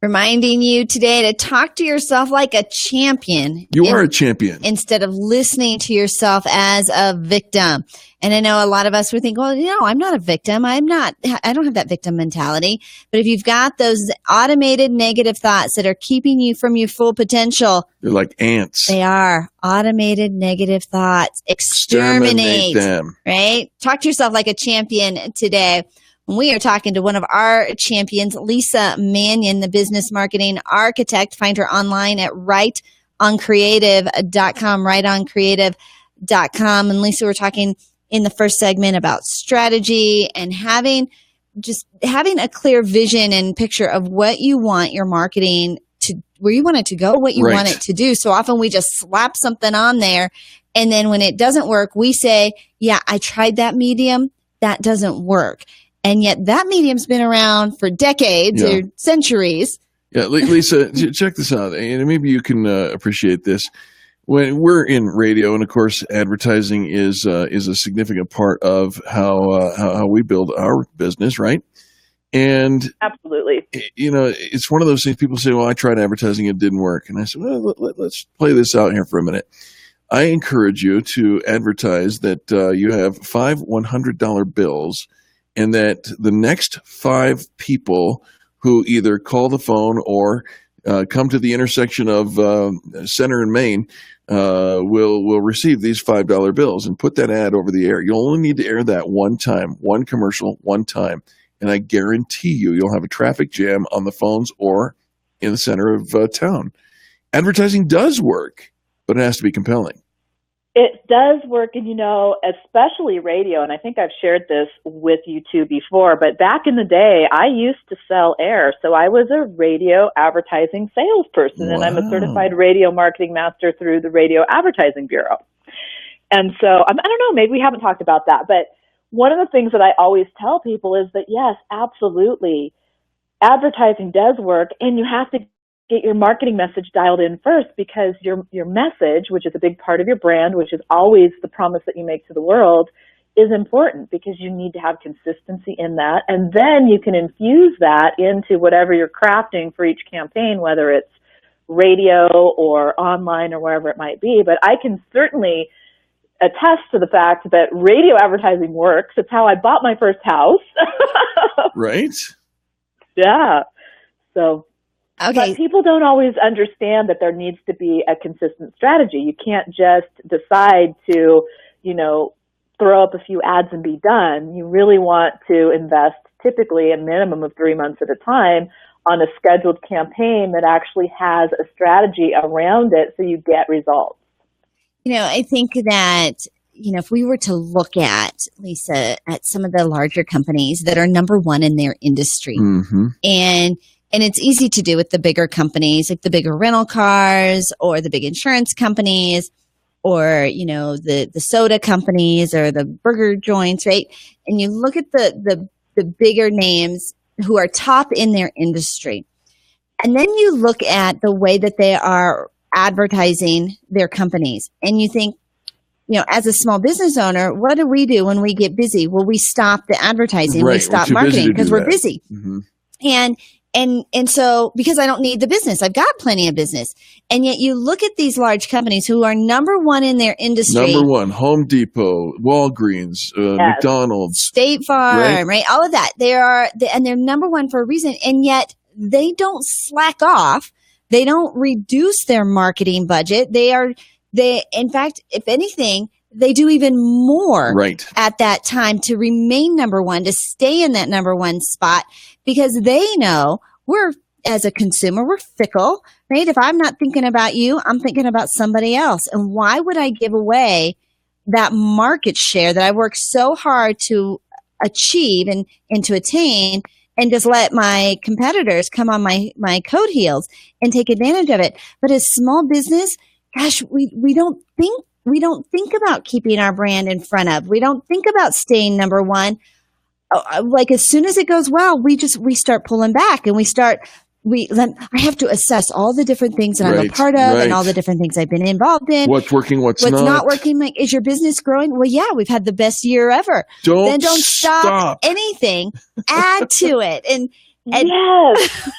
Reminding you today to talk to yourself like a champion. You are a champion. Instead of listening to yourself as a victim. And I know a lot of us would think, well, I'm not a victim. I don't have that victim mentality. But if you've got those automated negative thoughts that are keeping you from your full potential. They're like ants. They are. Automated negative thoughts. Exterminate them. Right? Talk to yourself like a champion today. We are talking to one of our champions, Lisa Mannion, the business marketing architect. Find her online at rightoncreative.com, rightoncreative.com. And Lisa, we're talking in the first segment about strategy and having a clear vision and picture of what you want your marketing to, where you want it to go, what you want it to do. So often we just slap something on there. And then when it doesn't work, we say, yeah, I tried that medium. That doesn't work. And yet that medium's been around for decades or centuries. Yeah, Lisa, check this out. And maybe you can appreciate this. When we're in radio, and of course, advertising is a significant part of how we build our business, right? And absolutely, it's one of those things. People say, "Well, I tried advertising, it didn't work." And I said, "Well, let's play this out here for a minute." I encourage you to advertise that you have 5 $100 bills. And that the next 5 people who either call the phone or come to the intersection of Center and Main will receive these $5 bills, and put that ad over the air. You'll only need to air that one time, one commercial, one time. And I guarantee you'll have a traffic jam on the phones or in the center of town. Advertising does work, but it has to be compelling. It does work, and especially radio, and I think I've shared this with you too before, but back in the day, I used to sell air. So I was a radio advertising salesperson, and I'm a certified radio marketing master through the Radio Advertising Bureau. And so, I don't know, maybe we haven't talked about that, but one of the things that I always tell people is that, yes, absolutely, advertising does work, and you have to get your marketing message dialed in first, because your message, which is a big part of your brand, which is always the promise that you make to the world, is important, because you need to have consistency in that. And then you can infuse that into whatever you're crafting for each campaign, whether it's radio or online or wherever it might be. But I can certainly attest to the fact that radio advertising works. It's how I bought my first house. Right? Yeah. So, okay. But people don't always understand that there needs to be a consistent strategy. You can't just decide to, throw up a few ads and be done. You really want to invest typically a minimum of 3 months at a time on a scheduled campaign that actually has a strategy around it so you get results. I think that if we were to look at, Lisa, at some of the larger companies that are number one in their industry, and it's easy to do with the bigger companies, like the bigger rental cars or the big insurance companies, or the soda companies or the burger joints, right? And you look at the bigger names who are top in their industry, and then you look at the way that they are advertising their companies, and you think, as a small business owner, what do we do when we get busy? Well, we stop the advertising, we stop marketing because we're busy. And so, because I don't need the business, I've got plenty of business. And yet you look at these large companies who are number one in their industry. Number one, Home Depot, Walgreens, McDonald's, State Farm, right? All of that. And they're number one for a reason. And yet they don't slack off. They don't reduce their marketing budget. In fact, if anything, they do even more at that time to remain number one, to stay in that number one spot, because they know as a consumer, we're fickle, right? If I'm not thinking about you, I'm thinking about somebody else. And why would I give away that market share that I worked so hard to achieve and to attain, and just let my competitors come on my coat heels and take advantage of it? But as small business, gosh, we don't think about keeping our brand in front of. We don't think about staying number one. Like as soon as it goes well, we start pulling back, and I have to assess all the different things that I'm a part of and all the different things I've been involved in. What's working, what's not working. Like, is your business growing? Well, yeah, we've had the best year ever. Then don't stop anything. Add to it. And yes.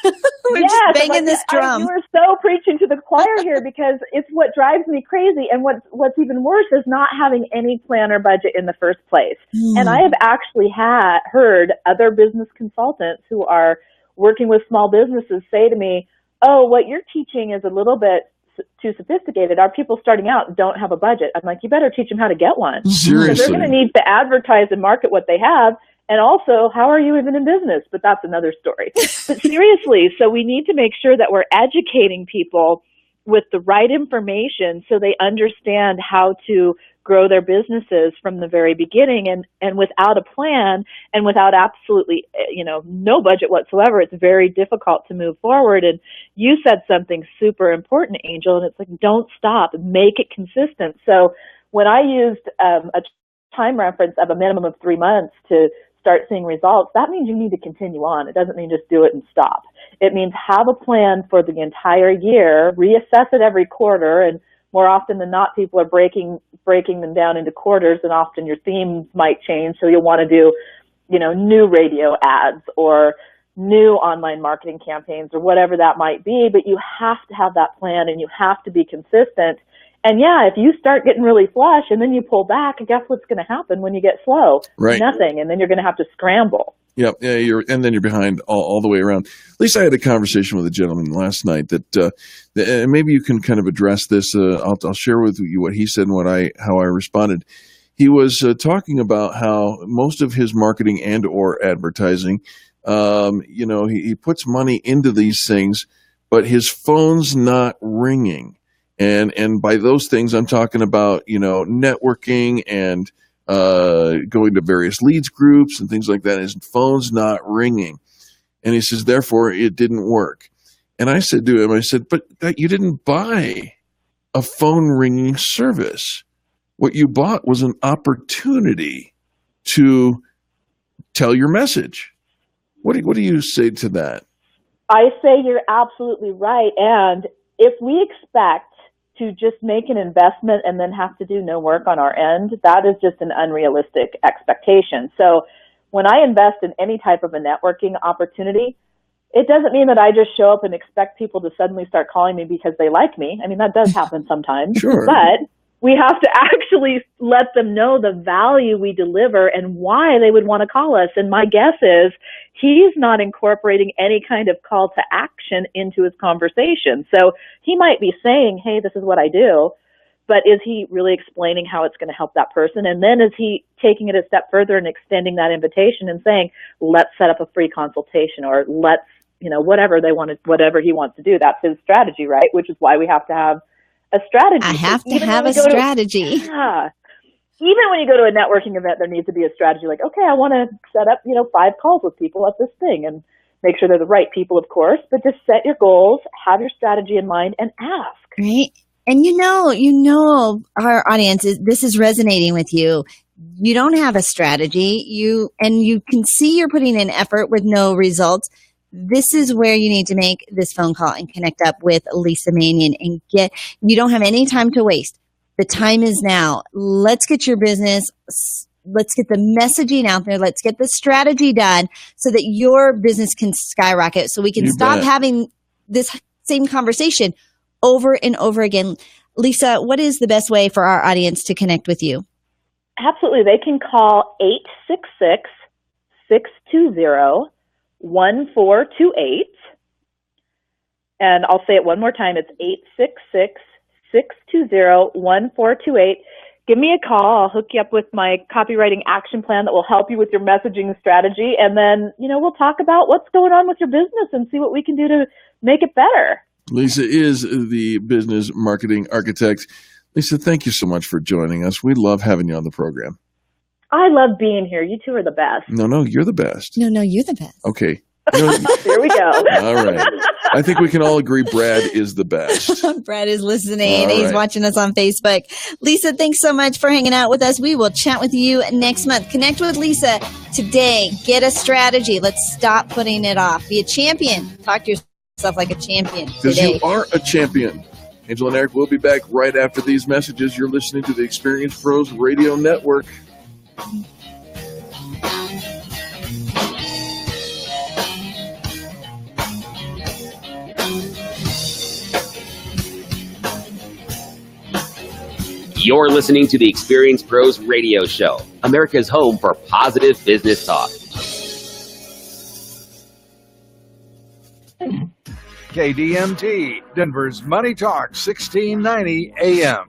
We're just banging this drum. You are so preaching to the choir here, because it's what drives me crazy. And what's even worse is not having any plan or budget in the first place. And I have actually heard other business consultants who are working with small businesses say to me, oh, what you're teaching is a little bit too sophisticated. Our people starting out don't have a budget. I'm like, you better teach them how to get one. Seriously. Because they're going to need to advertise and market what they have. And also, how are you even in business? But that's another story. But seriously, so we need to make sure that we're educating people with the right information so they understand how to grow their businesses from the very beginning. And without a plan and without absolutely, no budget whatsoever, it's very difficult to move forward. And you said something super important, Angel, and it's like, don't stop, make it consistent. So when I used a time reference of a minimum of 3 months to start seeing results, that means you need to continue on. It doesn't mean just do it and stop. It means have a plan for the entire year, reassess it every quarter, and more often than not, people are breaking them down into quarters, and often your themes might change. So you'll want to do, new radio ads or new online marketing campaigns or whatever that might be, but you have to have that plan and you have to be consistent. And yeah, if you start getting really flush and then you pull back, guess what's going to happen when you get slow? Right. Nothing. And then you're going to have to scramble. Yep. Yeah. And then you're behind all the way around. At least I had a conversation with a gentleman last night that maybe you can kind of address this. I'll share with you what he said and how I responded. He was talking about how most of his marketing and or advertising, he puts money into these things, but his phone's not ringing. And by those things, I'm talking about, networking and going to various leads groups and things like that. His phone's not ringing. And he says, therefore, it didn't work. And I said to him, but you didn't buy a phone ringing service. What you bought was an opportunity to tell your message. What do you say to that? I say you're absolutely right. And if we expect to just make an investment and then have to do no work on our end, that is just an unrealistic expectation. So when I invest in any type of a networking opportunity, it doesn't mean that I just show up and expect people to suddenly start calling me because they like me. I mean, that does happen sometimes. Sure. But we have to actually let them know the value we deliver and why they would want to call us. And my guess is he's not incorporating any kind of call to action into his conversation. So he might be saying, hey, this is what I do, but is he really explaining how it's going to help that person? And then is he taking it a step further and extending that invitation and saying, let's set up a free consultation, or let's, whatever he wants to do. That's his strategy, right? Which is why we have to have a strategy. I have to have a strategy. Yeah. even when you go to a networking event, there needs to be a strategy like, okay, I want to set up, 5 calls with people at this thing and make sure they're the right people, of course, but just set your goals, have your strategy in mind, and ask. Right. And you know, our audience, this is resonating with you. You don't have a strategy. You can see you're putting in effort with no results. This is where you need to make this phone call and connect up with Lisa Manion and you don't have any time to waste. The time is now. Let's get your business, let's get the messaging out there. Let's get the strategy done so that your business can skyrocket, so we can stop having this same conversation over and over again. Lisa, what is the best way for our audience to connect with you? Absolutely. They can call 866-620-1428. And I'll say it one more time. It's 866-620-1428. Give me a call. I'll hook you up with my copywriting action plan that will help you with your messaging strategy. And then, we'll talk about what's going on with your business and see what we can do to make it better. Lisa is the business marketing architect. Lisa, thank you so much for joining us. We love having you on the program. I love being here. You two are the best. No, you're the best. No, you're the best. Okay. Here we go. All right. I think we can all agree Brad is the best. Brad is listening. All He's right. watching us on Facebook. Lisa, thanks so much for hanging out with us. We will chat with you next month. Connect with Lisa today. Get a strategy. Let's stop putting it off. Be a champion. Talk to yourself like a champion Because today. you are a champion. Angela and Eric will be back right after these messages. You're listening to the Experience Pros Radio Network. You're listening to the Experience Pros Radio Show, America's home for positive business talk. KDMT, Denver's Money Talk, 1690 AM.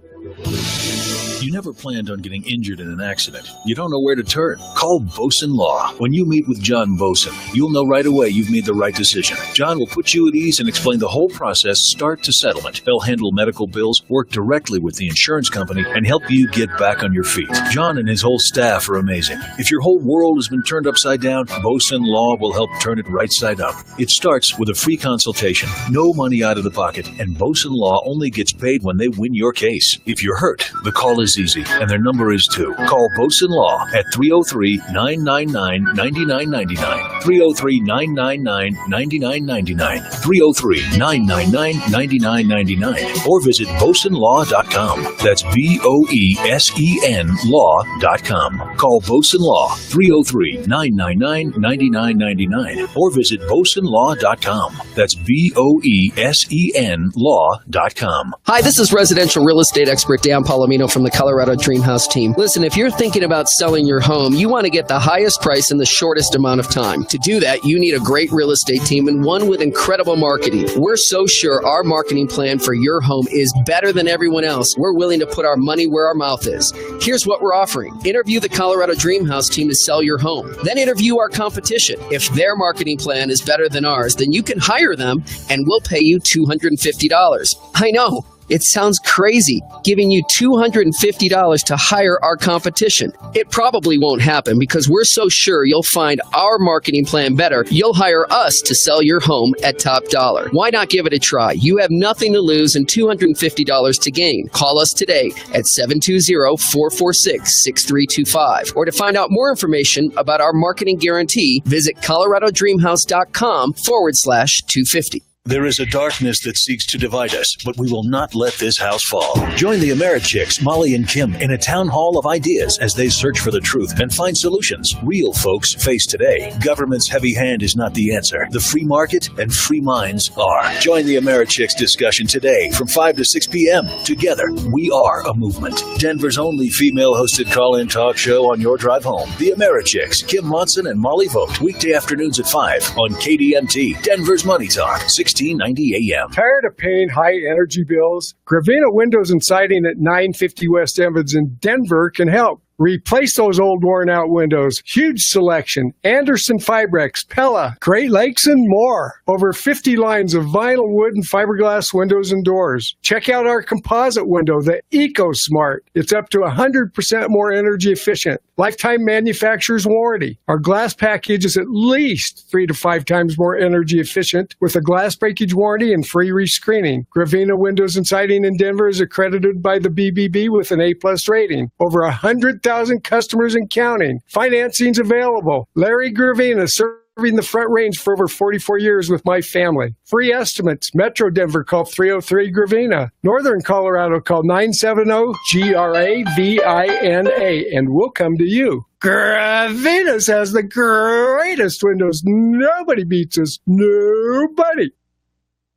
You never planned on getting injured in an accident. You don't know where to turn. Call Boson Law. When you meet with John Boson, you'll know right away you've made the right decision. John will put you at ease and explain the whole process start to settlement. They'll handle medical bills, work directly with the insurance company, and help you get back on your feet. John and his whole staff are amazing. If your whole world has been turned upside down, Boson Law will help turn it right side up. It starts with a free consultation, no money out of the pocket, and Boson Law only gets paid when they win your case. If you're hurt, the call is easy, and their number is too. Call Boson Law at 303-999-9999. 303-999-9999. 303-999-9999. Or visit BosonLaw.com. That's BOESEN Law.com. Call Boson Law 303-999-9999. Or visit BosonLaw.com. That's BOESEN Law.com. Hi, this is residential real estate expert Dan Palomino from the Colorado Dream House team. Listen, if you're thinking about selling your home, you want to get the highest price in the shortest amount of time. To do that, you need a great real estate team and one with incredible marketing. We're so sure our marketing plan for your home is better than everyone else. We're willing to put our money where our mouth is. Here's what we're offering. Interview the Colorado Dream House team to sell your home. Then interview our competition. If their marketing plan is better than ours, then you can hire them and we'll pay you $250. I know. It sounds crazy, giving you $250 to hire our competition. It probably won't happen because we're so sure you'll find our marketing plan better, you'll hire us to sell your home at top dollar. Why not give it a try? You have nothing to lose and $250 to gain. Call us today at 720-446-6325. Or to find out more information about our marketing guarantee, visit coloradodreamhouse.com/250. There is a darkness that seeks to divide us, but we will not let this house fall. Join the Americhicks, Molly and Kim, in a town hall of ideas as they search for the truth and find solutions real folks face today. Government's heavy hand is not the answer. The free market and free minds are. Join the Americhicks discussion today from 5 to 6 p.m. Together, we are a movement. Denver's only female-hosted call-in talk show on your drive home. The Americhicks, Kim Monson and Molly Vogt, weekday afternoons at 5 on KDMT, Denver's Money Talk, 1690 AM. Tired of paying high energy bills? Gravina Windows and Siding at 950 West Evans in Denver can help. Replace those old worn out windows. Huge selection. Anderson Fibrex, Pella, Great Lakes, and more. Over 50 lines of vinyl, wood, and fiberglass windows and doors. Check out our composite window, the EcoSmart. It's up to 100% more energy efficient. Lifetime manufacturer's warranty. Our glass package is at least 3 to 5 times more energy efficient with a glass breakage warranty and free rescreening. Gravina Windows and Siding in Denver is accredited by the BBB with an A+ rating. Over 100,000 customers and counting. Financing's available. Larry Gravina, serving the Front Range for over 44 years with my family. Free estimates. Metro Denver, call 303-GRAVINA. Northern Colorado, call 970-GRAVINA, and we'll come to you. Gravina's has the greatest windows. Nobody beats us. Nobody.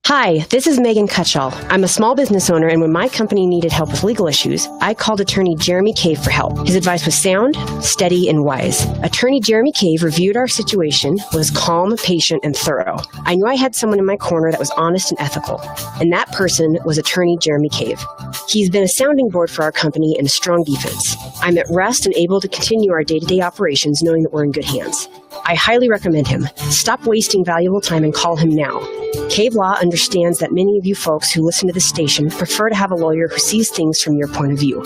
Hi, this is Megan Cutshall. I'm a small business owner, and when my company needed help with legal issues, I called attorney Jeremy Cave for help. His advice was sound, steady, and wise. Attorney Jeremy Cave reviewed our situation, was calm, patient, and thorough. I knew I had someone in my corner that was honest and ethical, and that person was attorney Jeremy Cave. He's been a sounding board for our company and a strong defense. I'm at rest and able to continue our day-to-day operations knowing that we're in good hands. I highly recommend him. Stop wasting valuable time and call him now. Cave Law understands that many of you folks who listen to this station prefer to have a lawyer who sees things from your point of view.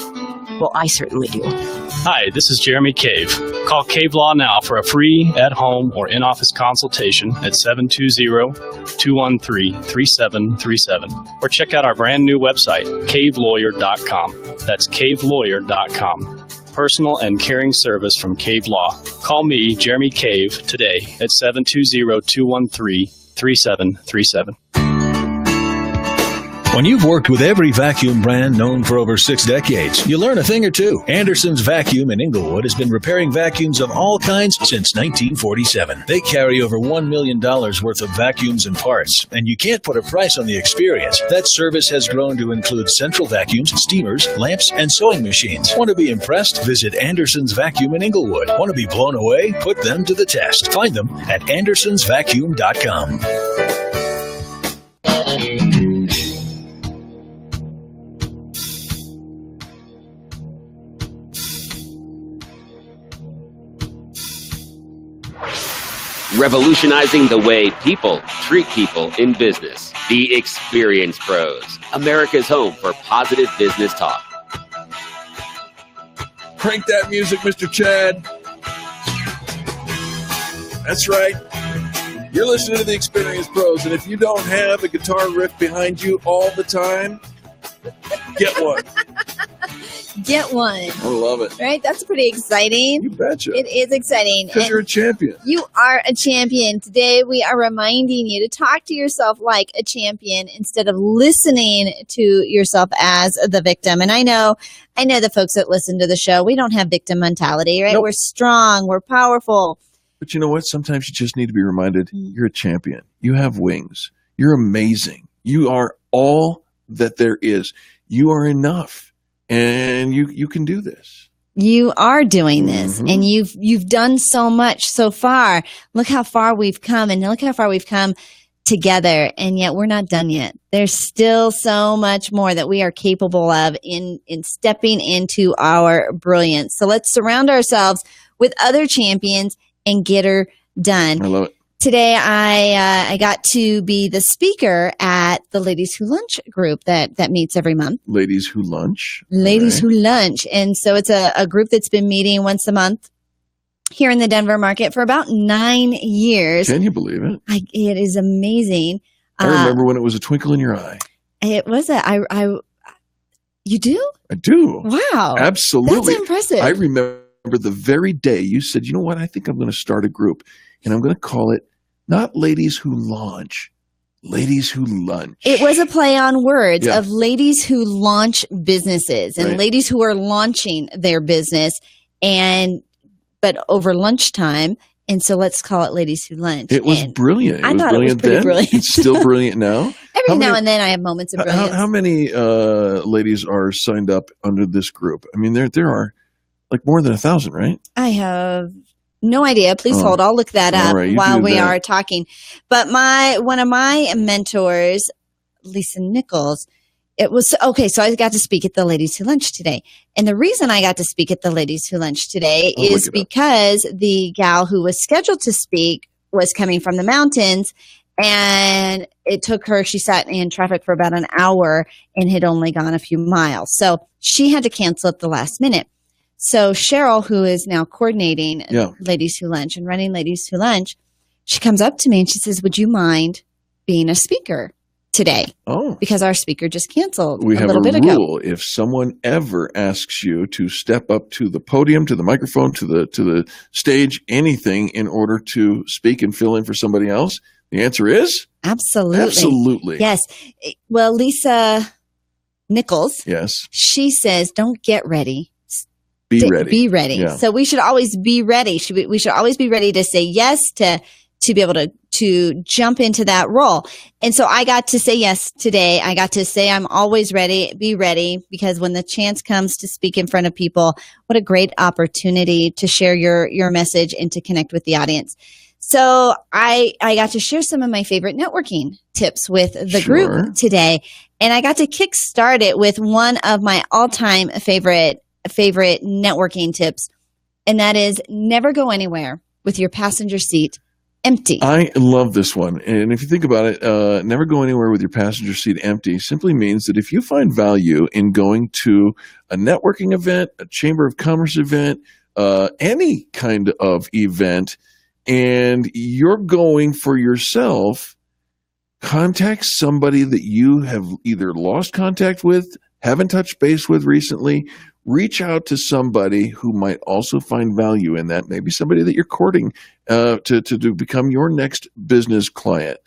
Well, I certainly do. Hi, this is Jeremy Cave. Call Cave Law now for a free at-home or in-office consultation at 720-213-3737. Or check out our brand new website, cavelawyer.com. That's cavelawyer.com. Personal and caring service from Cave Law. Call me, Jeremy Cave, today at 720-213-3737. When you've worked with every vacuum brand known for over 6 decades, you learn a thing or two. Anderson's Vacuum in Inglewood has been repairing vacuums of all kinds since 1947. They carry over $1 million worth of vacuums and parts, and you can't put a price on the experience. That service has grown to include central vacuums, steamers, lamps, and sewing machines. Want to be impressed? Visit Anderson's Vacuum in Inglewood. Want to be blown away? Put them to the test. Find them at andersonsvacuum.com. Revolutionizing the way people treat people in business. The Experience Pros, America's home for positive business talk. Crank that music, Mr. Chad. That's right. You're listening to the Experience Pros, and if you don't have a guitar riff behind you all the time, get one. Get one. I love it. Right? That's pretty exciting. You betcha. It is exciting. Because you're a champion. You are a champion. Today we are reminding you to talk to yourself like a champion instead of listening to yourself as the victim. And I know the folks that listen to the show, we don't have victim mentality, right? Nope. We're strong. We're powerful. But you know what? Sometimes you just need to be reminded you're a champion. You have wings. You're amazing. You are all that there is. You are enough. And you can do this. You are doing this, and you've done so much so far. Look how far we've come, and look how far we've come together, and yet we're not done yet. There's still so much more that we are capable of in stepping into our brilliance. So let's surround ourselves with other champions and get her done. I love it. Today, I got to be the speaker at the Ladies Who Lunch group that meets every month. Ladies Who Lunch? Ladies Who Lunch. And so it's a group that's been meeting once a month here in the Denver market for about 9 years. Can you believe it? It is amazing. I remember when it was a twinkle in your eye. It was you do? I do. Wow. Absolutely. That's impressive. I remember the very day you said, you know what, I think I'm going to start a group. And I'm going to call it not Ladies Who Launch, Ladies Who Lunch. It was a play on words of ladies who launch businesses and ladies who are launching their business, but over lunchtime. And so let's call it Ladies Who Lunch. It was brilliant. I thought it was pretty brilliant. It's still brilliant now. Every now and then I have moments of brilliance. How many ladies are signed up under this group? I mean, there are like more than 1,000, right? I have no idea. Please hold. I'll look that up while we are talking. But one of my mentors, Lisa Nichols, It was okay. So I got to speak at the Ladies Who Lunch today. And the reason I got to speak at the Ladies Who Lunch today is because the gal who was scheduled to speak was coming from the mountains, and it took her, she sat in traffic for about an hour and had only gone a few miles. So she had to cancel at the last minute. So Cheryl, who is now coordinating Ladies Who Lunch and running Ladies Who Lunch, she comes up to me and she says, would you mind being a speaker today? Oh. Because our speaker just canceled We a have little a bit rule. ago. If someone ever asks you to step up to the podium, to the microphone, to the stage, anything in order to speak and fill in for somebody else, the answer is Absolutely. Absolutely. Yes. Well, Lisa Nichols, Yes. she says, don't get ready. Be ready. Be ready. Yeah. So we should always be ready. We should always be ready to say yes to be able to jump into that role. And so I got to say yes today. I got to say I'm always ready, be ready, because when the chance comes to speak in front of people, what a great opportunity to share your message and to connect with the audience. So I got to share some of my favorite networking tips with the group today. And I got to kickstart it with one of my all-time favorite networking tips. And that is never go anywhere with your passenger seat empty. I love this one. And if you think about it, never go anywhere with your passenger seat empty simply means that if you find value in going to a networking event, a Chamber of Commerce event, any kind of event, and you're going for yourself, contact somebody that you have either lost contact with, haven't touched base with recently. Reach out to somebody who might also find value in that. Maybe somebody that you're courting to become your next business client,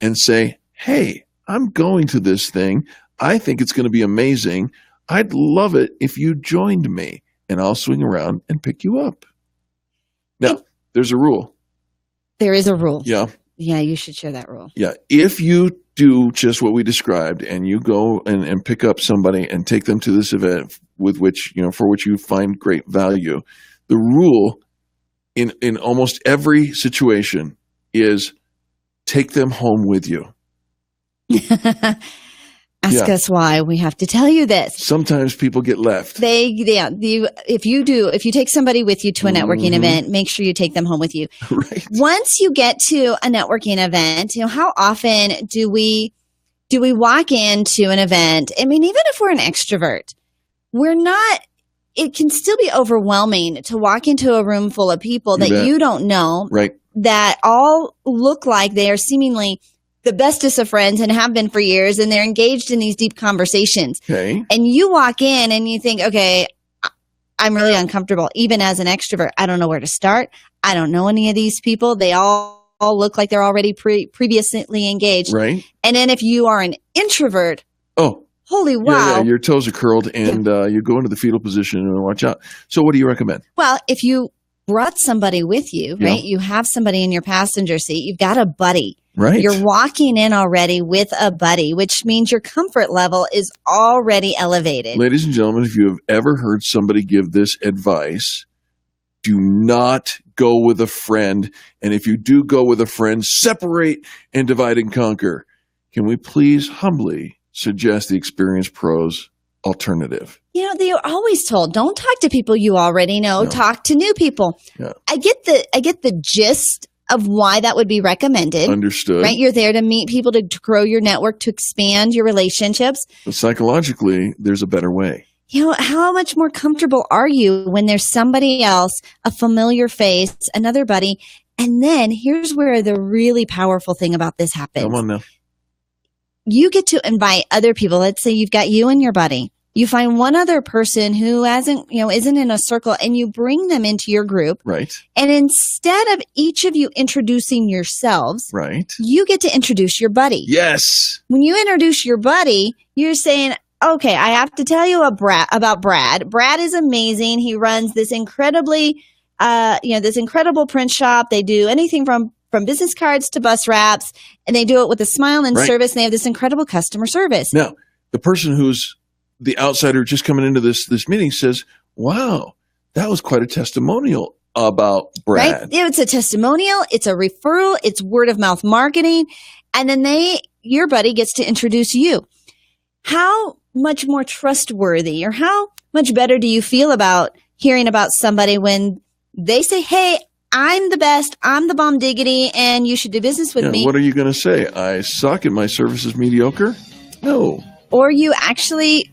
and say, hey, I'm going to this thing. I think it's going to be amazing. I'd love it if you joined me, and I'll swing around and pick you up. Now, there's a rule. There is a rule. Yeah. Yeah, you should share that rule. Yeah. If you do just what we described and you go and pick up somebody and take them to this event with which, for which you find great value, the rule in almost every situation is take them home with you. Ask us why we have to tell you this. Sometimes people get left. If you take somebody with you to a networking event, make sure you take them home with you. Right. Once you get to a networking event, how often do we walk into an event? I mean, even if we're an extrovert, it can still be overwhelming to walk into a room full of people that you don't know, right? That all look like they are seemingly the bestest of friends and have been for years, and they're engaged in these deep conversations. Okay. And you walk in and you think, okay, I'm really uncomfortable. Even as an extrovert, I don't know where to start. I don't know any of these people. They all look like they're already previously engaged. Right. And then if you are an introvert, holy wow. Yeah, your toes are curled and you go into the fetal position and watch out. So what do you recommend? Well, if you brought somebody with you, right? You have somebody in your passenger seat. You've got a buddy. Right. You're walking in already with a buddy, which means your comfort level is already elevated. Ladies and gentlemen, if you have ever heard somebody give this advice, do not go with a friend. And if you do go with a friend, separate and divide and conquer. Can we please humbly suggest the Experienced Pros alternative? They're always told, don't talk to people you already know. Talk to new people. Yeah. I get the gist of why that would be recommended. Understood. Right? You're there to meet people, to grow your network, to expand your relationships. But psychologically, there's a better way. How much more comfortable are you when there's somebody else, a familiar face, another buddy? And then here's where the really powerful thing about this happens. Come on now. You get to invite other people. Let's say you've got you and your buddy. You find one other person who isn't in a circle, and you bring them into your group. Right. And instead of each of you introducing yourselves, right, you get to introduce your buddy. Yes. When you introduce your buddy, you're saying, okay, I have to tell you about Brad. Brad is amazing. He runs this incredible print shop. They do anything from business cards to bus wraps, and they do it with a smile and service, and they have this incredible customer service. Now, the person who's the outsider just coming into this meeting says, wow, that was quite a testimonial about Brad. Right? It's a testimonial. It's a referral. It's word of mouth marketing. And then your buddy gets to introduce you. how much more trustworthy or how much better do you feel about hearing about somebody when they say, hey, I'm the best, I'm the bomb diggity, and you should do business with me? What are you going to say? I suck and my service is mediocre? No. Or you actually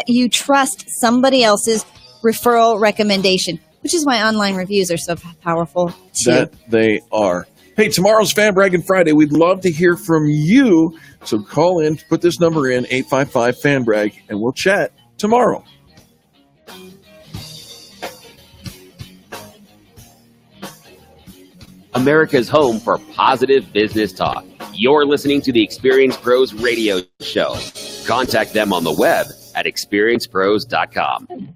you trust somebody else's referral recommendation, which is why online reviews are so powerful too. That they are. Hey, tomorrow's Fan Bragging Friday. We'd love to hear from you. So call in, put this number in, 855-FAN-BRAG, and we'll chat tomorrow. America's home for positive business talk. You're listening to the Experience Pros radio show. Contact them on the web at experiencepros.com.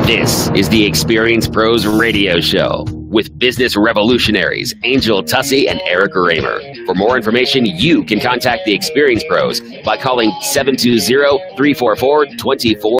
This is the Experience Pros radio show with business revolutionaries Angel Tussey and Eric Raymer. For more information, you can contact the Experience Pros by calling 720-344-24